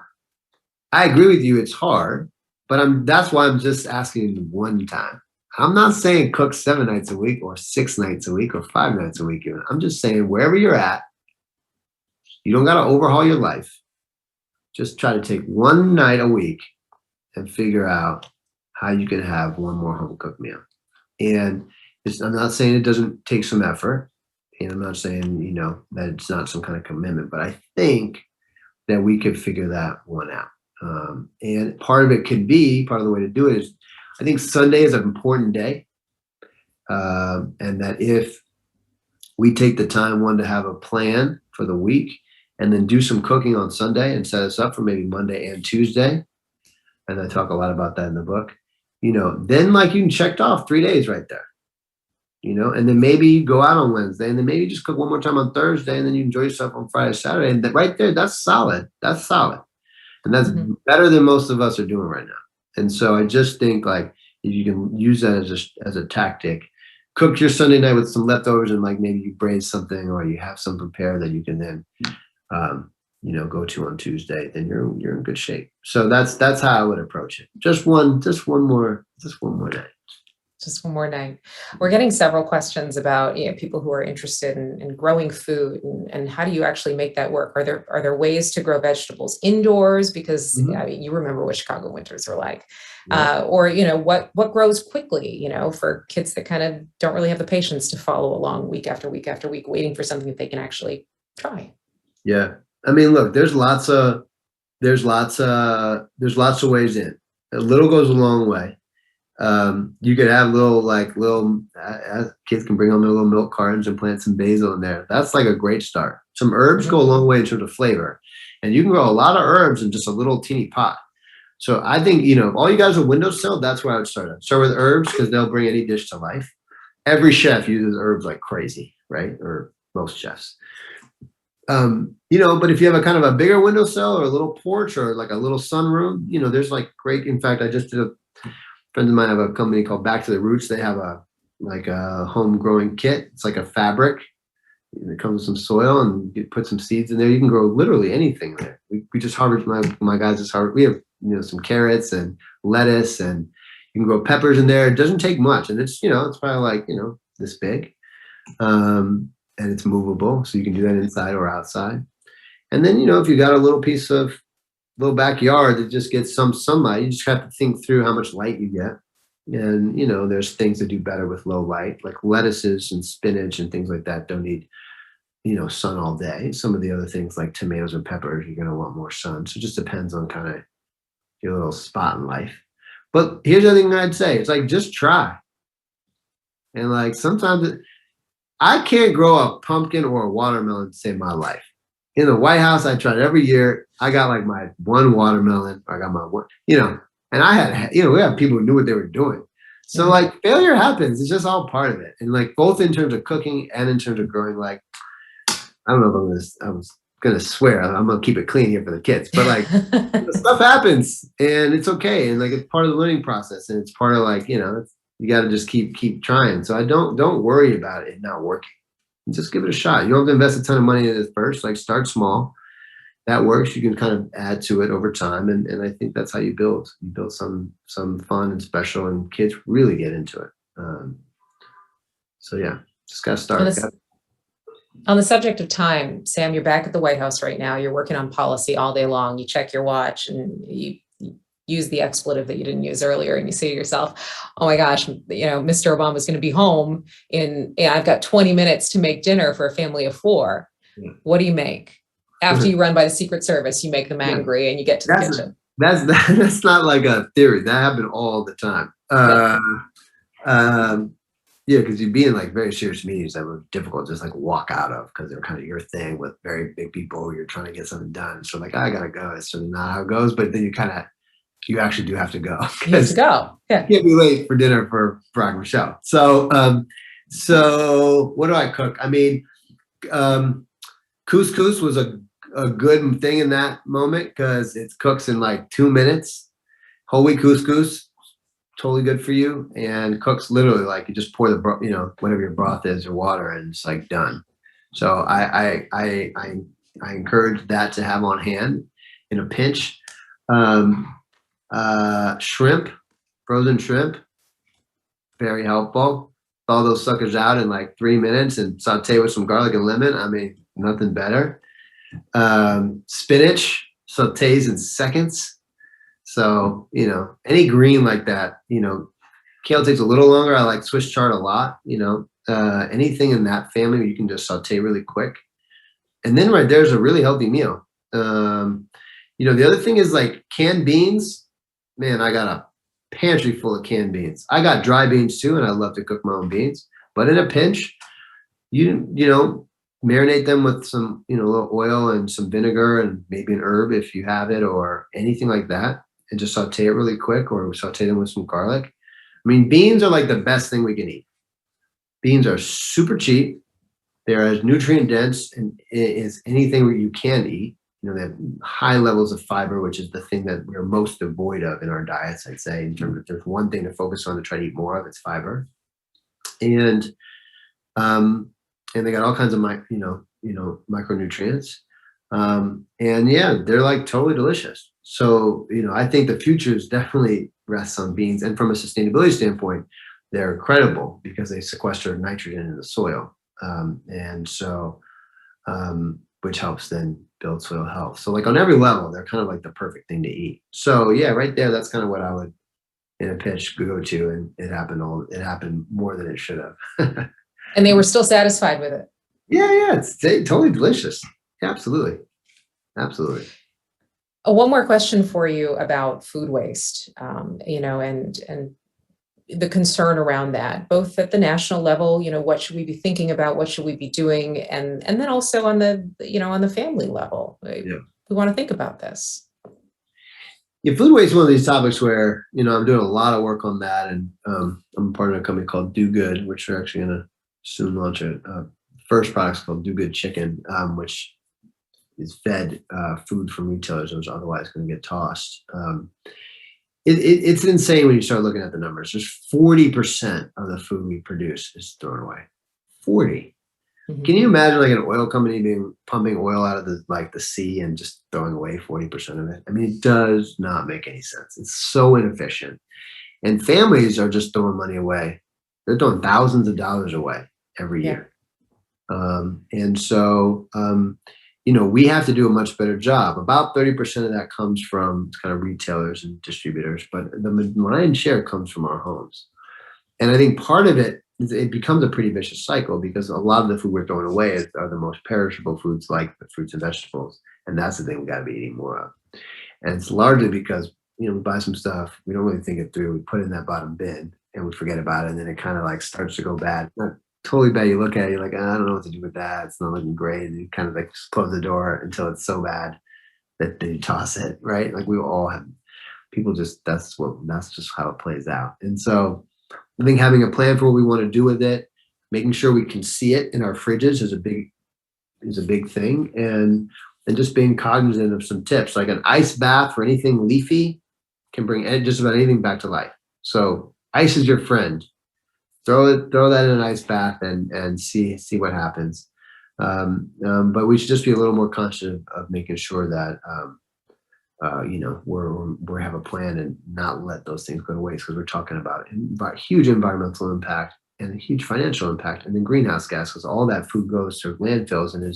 I agree with you. It's hard, but that's why I'm just asking one time. I'm not saying cook 7 nights a week or 6 nights a week or 5 nights a week. I'm just saying wherever you're at, you don't got to overhaul your life. Just try to take one night a week and figure out how you can have one more home cooked meal. And I'm not saying it doesn't take some effort. And I'm not saying, that it's not some kind of commitment, but I think that we could figure that one out. And part of the way to do it is, I think Sunday is an important day. And that if we take the time, to have a plan for the week and then do some cooking on Sunday and set us up for maybe Monday and Tuesday. And I talk a lot about that in the book, then like you can check off 3 days right there, and then maybe you go out on Wednesday and then maybe just cook one more time on Thursday and then you enjoy yourself on Friday, Saturday. And right there, that's solid. That's solid. And that's better than most of us are doing right now. And so I just think like if you can use that as a tactic, cook your Sunday night with some leftovers and like maybe you braise something or you have some prepared that you can then, go to on Tuesday, then you're in good shape. So that's how I would approach it. Just one more night. Just one more night. We're getting several questions about people who are interested in growing food and how do you actually make that work? Are there ways to grow vegetables indoors? Because you remember what Chicago winters are like, or what grows quickly, for kids that kind of don't really have the patience to follow along week after week after week, waiting for something that they can actually try. Yeah, I mean, look, there's lots of ways in. A little goes a long way. You could have kids can bring home their little milk cartons and plant some basil in there. That's like a great start. Some herbs go a long way in terms of flavor, and you can grow a lot of herbs in just a little teeny pot. So I think, all you guys with windowsill, that's where I would start. I'd start with herbs because they'll bring any dish to life. Every chef uses herbs like crazy, right? Or most chefs. But if you have a kind of a bigger windowsill or a little porch or like a little sunroom, there's like great, in fact, I just did friends of mine have a company called Back to the Roots. They have a home growing kit. It's like a fabric. It comes with some soil and you put some seeds in there. You can grow literally anything there. We just harvest, my guys just harvest. We have, some carrots and lettuce and you can grow peppers in there. It doesn't take much. And it's, it's probably like, this big. And it's movable. So you can do that inside or outside. And then, if you got a little backyard that just gets some sunlight, you just have to think through how much light you get. And, there's things that do better with low light, like lettuces and spinach and things like that don't need, sun all day. Some of the other things like tomatoes and peppers, you're going to want more sun. So it just depends on kind of your little spot in life. But here's the other thing I'd say. It's like, just try. And like, sometimes I can't grow a pumpkin or a watermelon to save my life. In the White House, I tried every year. I got like my one watermelon. I got my one, and I had, we have people who knew what they were doing. So like failure happens. It's just all part of it. And like both in terms of cooking and in terms of growing, like, I don't know if I was gonna swear. I'm gonna keep it clean here for the kids, but like stuff happens and it's okay. And like, it's part of the learning process, and it's part of like, you got to just keep trying. So I don't worry about it not working. Just give it a shot. You don't have to invest a ton of money in it first. Like, start small. That works. You can kind of add to it over time. And I think that's how you build. You build some fun and special, and kids really get into it. So yeah, just gotta start. On the subject of time, Sam, you're back at the White House right now. You're working on policy all day long. You check your watch and you use the expletive that you didn't use earlier, and you say to yourself, oh my gosh, Mr. Obama's going to be home I've got 20 minutes to make dinner for a family of 4. Yeah. What do you make? After you run by the Secret Service, you make them angry and you get to the kitchen. That's not like a theory. That happened all the time. Yeah, because you'd be in like very serious meetings that were difficult to just like walk out of, because they're kind of your thing with very big people. You're trying to get something done. So like, I gotta go. It's sort of not how it goes, but then you actually do have to go. You have to go. Yeah. You can't be late for dinner for Barack Michelle. So what do I cook? I mean, couscous was a good thing in that moment because it cooks in like 2 minutes. Whole wheat couscous, totally good for you, and cooks literally like you just pour the whatever your broth is or water, and it's like done. So I encourage that to have on hand in a pinch. Shrimp, frozen shrimp, very helpful. Thaw those suckers out in like 3 minutes and saute with some garlic and lemon. I mean, nothing better. Spinach sautés in seconds. So, any green like that, kale takes a little longer. I like Swiss chard a lot, anything in that family you can just saute really quick. And then right there's a really healthy meal. The other thing is like canned beans. Man, I got a pantry full of canned beans. I got dry beans too, and I love to cook my own beans. But in a pinch, you marinate them with some, a little oil and some vinegar and maybe an herb if you have it or anything like that, and just saute it really quick, or saute them with some garlic. I mean, beans are like the best thing we can eat. Beans are super cheap. They're as nutrient dense and as anything you can eat. They have high levels of fiber, which is the thing that we're most devoid of in our diets, I'd say. In terms of, there's one thing to focus on to try to eat more of, it's fiber. And they got all kinds of micronutrients. And yeah, they're like totally delicious. So, I think the future is definitely rests on beans. And from a sustainability standpoint, they're incredible because they sequester nitrogen in the soil. Which helps then build soil health. So like on every level, they're kind of like the perfect thing to eat. So yeah, right there, that's kind of what I would in a pitch go to, and it happened more than it should have. And they were still satisfied with it. Yeah, it's totally delicious. Absolutely. One more question for you about food waste, and the concern around that, both at the national level, what should we be thinking about? What should we be doing? And then also on the, on the family level, we want to think about this. Yeah, food waste is one of these topics where, I'm doing a lot of work on that. And I'm part of a company called Do Good, which we're actually going to soon launch a first product called Do Good Chicken, which is fed food from retailers that was otherwise going to get tossed. It's insane when you start looking at the numbers. There's 40% of the food we produce is thrown away. 40. Mm-hmm. Can you imagine like an oil company pumping oil out of the sea and just throwing away 40% of it? I mean, it does not make any sense. It's so inefficient. And families are just throwing money away. They're throwing thousands of dollars away every year. We have to do a much better job. About 30% of that comes from kind of retailers and distributors, but the lion's share comes from our homes. And I think part of it becomes a pretty vicious cycle because a lot of the food we're throwing away are the most perishable foods, like the fruits and vegetables. And that's the thing we got to be eating more of. And it's largely because, we buy some stuff, we don't really think it through, we put it in that bottom bin and we forget about it. And then it kind of like starts to go bad. Not totally bad. You look at it, you're like, I don't know what to do with that. It's not looking great. And you kind of like just close the door until it's so bad that you toss it, right? Like we all have people that's just how it plays out. And so I think having a plan for what we want to do with it, making sure we can see it in our fridges is a big thing, and just being cognizant of some tips, like an ice bath for anything leafy can bring just about anything back to life. So ice is your friend. Throw that in an ice bath and see what happens. But we should just be a little more conscious of making sure that we have a plan and not let those things go to waste, because we're talking about huge environmental impact and a huge financial impact, and then greenhouse gas, because all that food goes to landfills and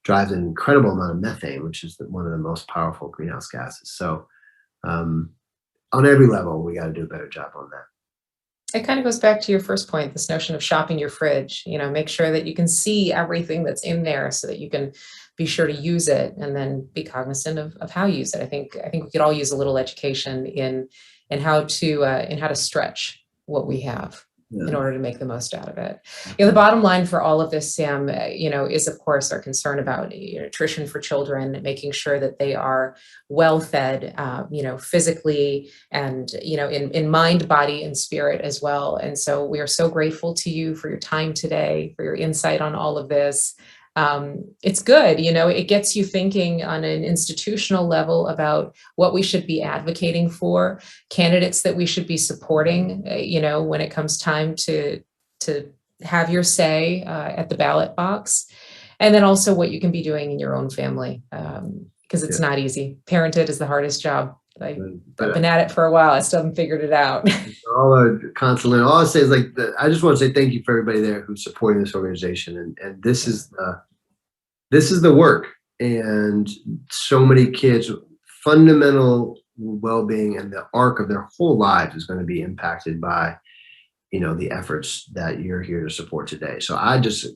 drives an incredible amount of methane, which is one of the most powerful greenhouse gases. So on every level, we got to do a better job on that. It kind of goes back to your first point, this notion of shopping your fridge. Make sure that you can see everything that's in there so that you can be sure to use it, and then be cognizant of how you use it. I think we could all use a little education in how to stretch what we have in order to make the most out of it. The bottom line for all of this, Sam, is of course our concern about nutrition for children, making sure that they are well fed, physically and, in mind, body, and spirit as well. And so we are so grateful to you for your time today, for your insight on all of this. It's good, it gets you thinking on an institutional level about what we should be advocating for, candidates that we should be supporting, when it comes time to have your say at the ballot box, and then also what you can be doing in your own family, because it's not easy. Parenthood is the hardest job. I've been at it for a while. I still haven't figured it out. All I say is I just want to say thank you for everybody there who's supporting this organization, and this is the work, and so many kids' fundamental well-being and the arc of their whole lives is going to be impacted by the efforts that you're here to support today. So I just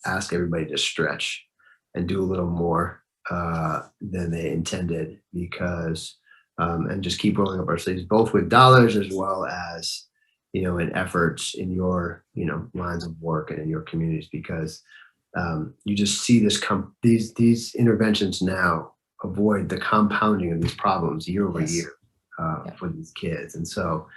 ask everybody to stretch and do a little more than they intended, because and just keep rolling up our sleeves, both with dollars as well as in efforts in your lines of work and in your communities, because you just see these interventions now avoid the compounding of these problems year over year for these kids. And so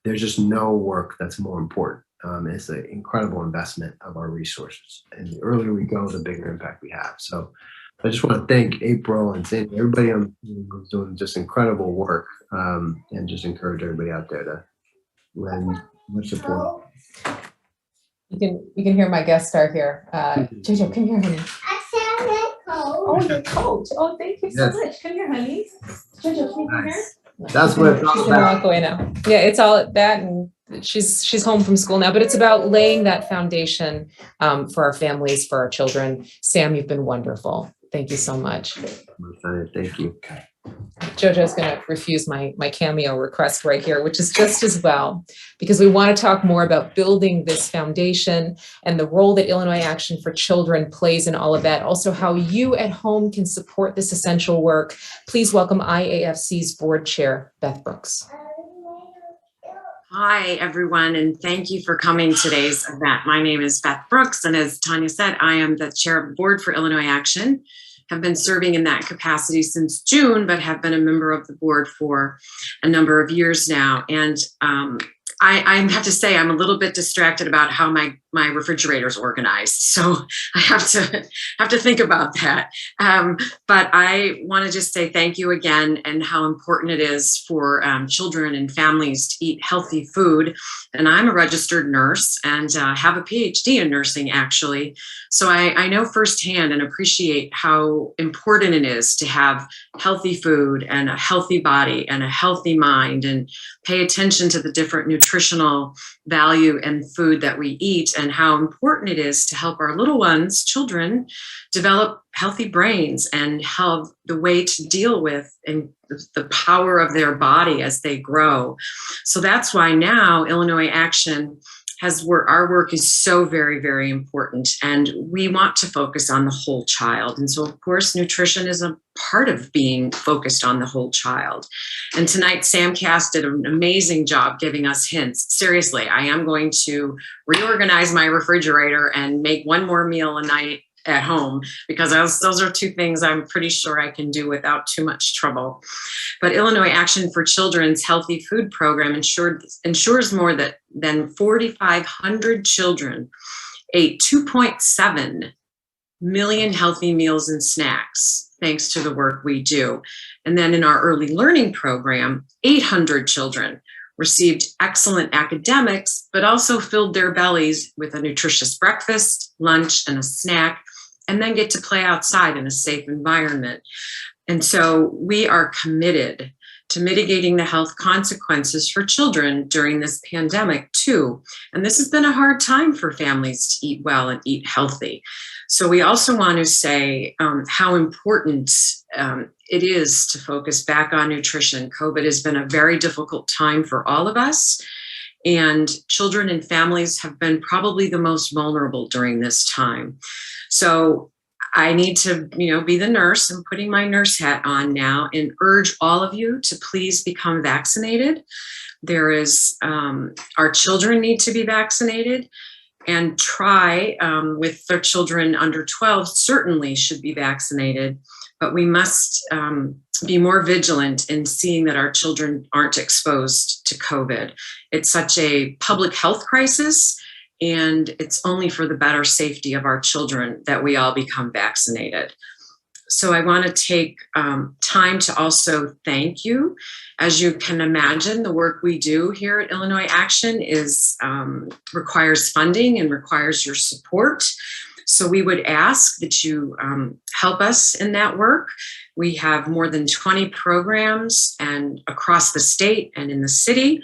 there's just no work that's more important. It's an incredible investment of our resources, and the earlier we go, the bigger impact we have. So I just want to thank April and Sandy, everybody who's doing just incredible work, and just encourage everybody out there to lend much support. You can hear my guest star here. Jojo, come here, honey. Oh, your coat. Oh, thank you so much. Come here, honey. Jojo, can you come here? That's what it's all She's gonna walk away now. Yeah, it's all that, and she's home from school now, but it's about laying that foundation for our families, for our children. Sam, you've been wonderful. Thank you so much. Thank you. Jojo's going to refuse my cameo request right here, which is just as well, because we want to talk more about building this foundation and the role that Illinois Action for Children plays in all of that. Also, how you at home can support this essential work. Please welcome IAFC's board chair, Beth Brooks. Hi, everyone, and thank you for coming to today's event. My name is Beth Brooks, and as Tanya said, I am the chair of the board for Illinois Action. Have been serving in that capacity since June, but have been a member of the board for a number of years now. And I have to say I'm a little bit distracted about how my refrigerator is organized, so I have to think about that. But I want to just say thank you again, and how important it is for children and families to eat healthy food. And I'm a registered nurse and have a PhD in nursing, actually. So I know firsthand and appreciate how important it is to have healthy food and a healthy body and a healthy mind, and pay attention to the different nutritional value and food that we eat, and how important it is to help our little ones, children, develop healthy brains and have the way to deal with and the power of their body as they grow. So that's why now Illinois Action our work is so very, very important, and we want to focus on the whole child. And so, of course, nutrition is a part of being focused on the whole child. And tonight, Sam Cass did an amazing job giving us hints. Seriously, I am going to reorganize my refrigerator and make one more meal a night at home, because those are two things I'm pretty sure I can do without too much trouble. But Illinois Action for Children's Healthy Food Program ensures more than 4,500 children ate 2.7 million healthy meals and snacks, thanks to the work we do. And then in our early learning program, 800 children received excellent academics, but also filled their bellies with a nutritious breakfast, lunch, and a snack, and then get to play outside in a safe environment. And so we are committed to mitigating the health consequences for children during this pandemic too. And this has been a hard time for families to eat well and eat healthy. So we also want to say how important it is to focus back on nutrition. COVID has been a very difficult time for all of us, and children and families have been probably the most vulnerable during this time. So I need to, be the nurse. I'm putting my nurse hat on now and urge all of you to please become vaccinated. Our children need to be vaccinated, and try with their children under 12 certainly should be vaccinated, but we must be more vigilant in seeing that our children aren't exposed to COVID. It's such a public health crisis, and it's only for the better safety of our children that we all become vaccinated. So I want to take time to also thank you. As you can imagine, the work we do here at Illinois Action requires funding and requires your support. So we would ask that you help us in that work. We have more than 20 programs and across the state and in the city,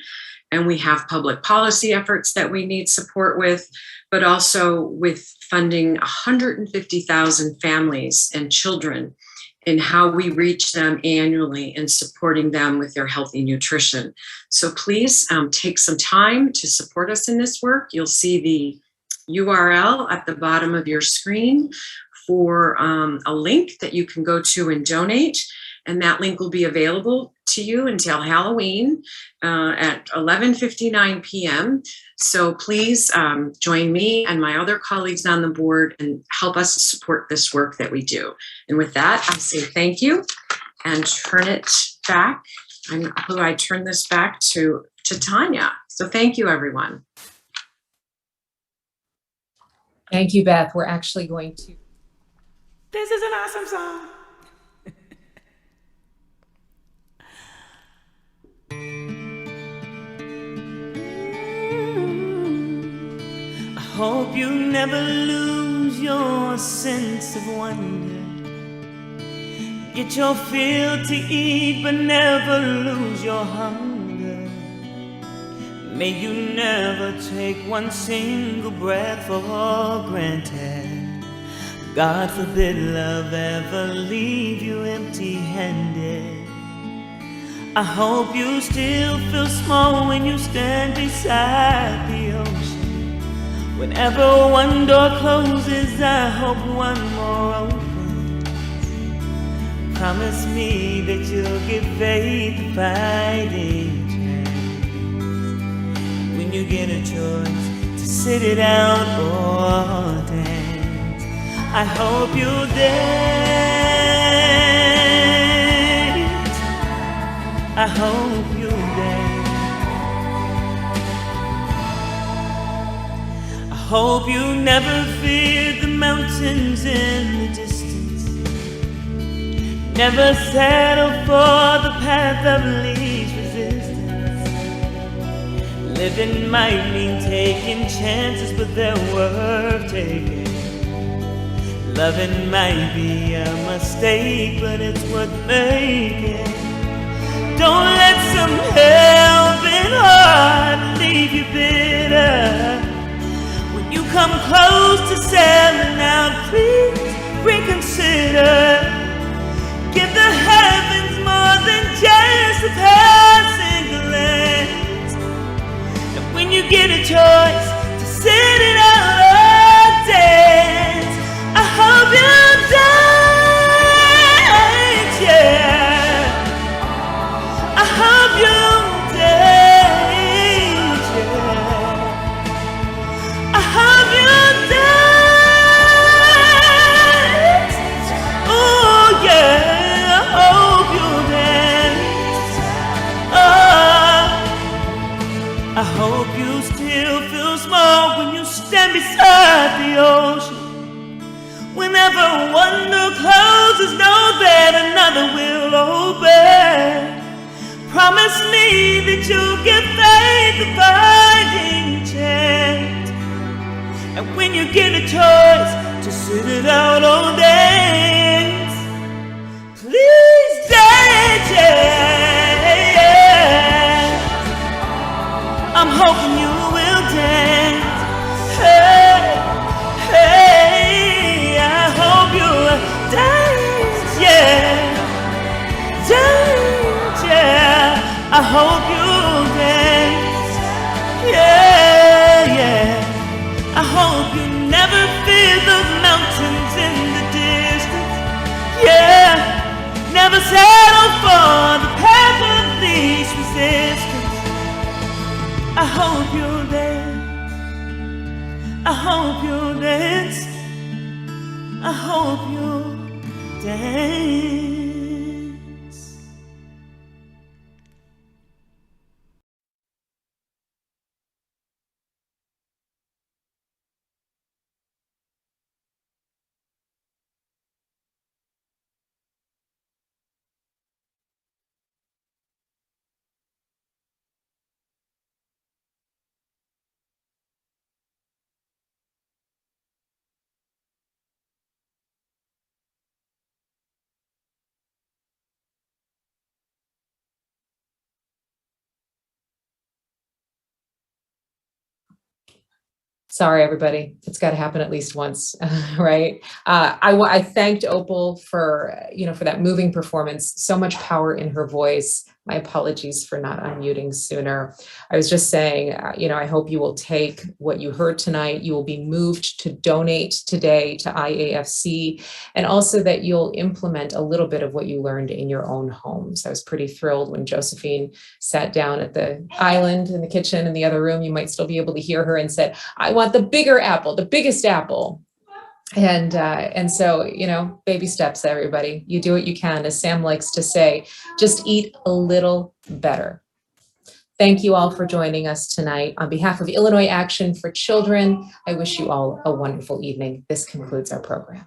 and we have public policy efforts that we need support with, but also with funding 150,000 families and children in how we reach them annually and supporting them with their healthy nutrition. So please take some time to support us in this work. You'll see the URL at the bottom of your screen for a link that you can go to and donate. And that link will be available to you until Halloween at 11:59 p.m. So please join me and my other colleagues on the board and help us support this work that we do. And with that, I say thank you and turn it back. I turn this back to Tanya. So thank you, everyone. Thank you, Beth. We're actually going to. This is an awesome song. I hope you never lose your sense of wonder. Get your fill to eat, but never lose your hunger. May you never take one single breath for granted. God forbid love ever leave you empty-handed. I hope you still feel small when you stand beside the ocean. Whenever one door closes, I hope one more opens. Promise me that you'll give faith a fighting chance. When you get a choice to sit it out or dance, I hope you'll dance. I hope you'll dance. I hope you never fear the mountains in the distance. Never settle for the path of least resistance. Living might mean taking chances, but they're worth taking. Loving might be a mistake, but it's worth making. Don't let some helping heart leave you bitter. When you come close to selling out, please reconsider. Give the heavens more than just a passing glance. And when you get a choice to sit it out or dance, I hope you dance, yeah. I hope you dance, yeah. I hope you dance. hope you still feel small when you stand beside the ocean. Whenever one door closes, know that another will open. Promise me that you'll give faith a fighting chance. And when you get a choice to sit it out or dance, please dance, yeah. I'm hoping you will dance. Hey, hey, I hope you'll dance, yeah. Dance, yeah. I hope you'll dance, yeah, yeah. I hope you never fear the mountains in the distance, yeah. Never settle for the path of least resistance. I hope you'll dance. I hope you'll dance. I hope you'll dance. Sorry, everybody. It's got to happen at least once, right? I thanked Opal for that moving performance. So much power in her voice. My apologies for not unmuting sooner. I was just saying, I hope you will take what you heard tonight. You will be moved to donate today to IAFC, and also that you'll implement a little bit of what you learned in your own homes. I was pretty thrilled when Josephine sat down at the island in the kitchen in the other room. You might still be able to hear her, and said, "I want the bigger apple, the biggest apple." And so, baby steps, everybody. You do what you can. As Sam likes to say, just eat a little better. Thank you all for joining us tonight. On behalf of Illinois Action for Children, I wish you all a wonderful evening. This concludes our program.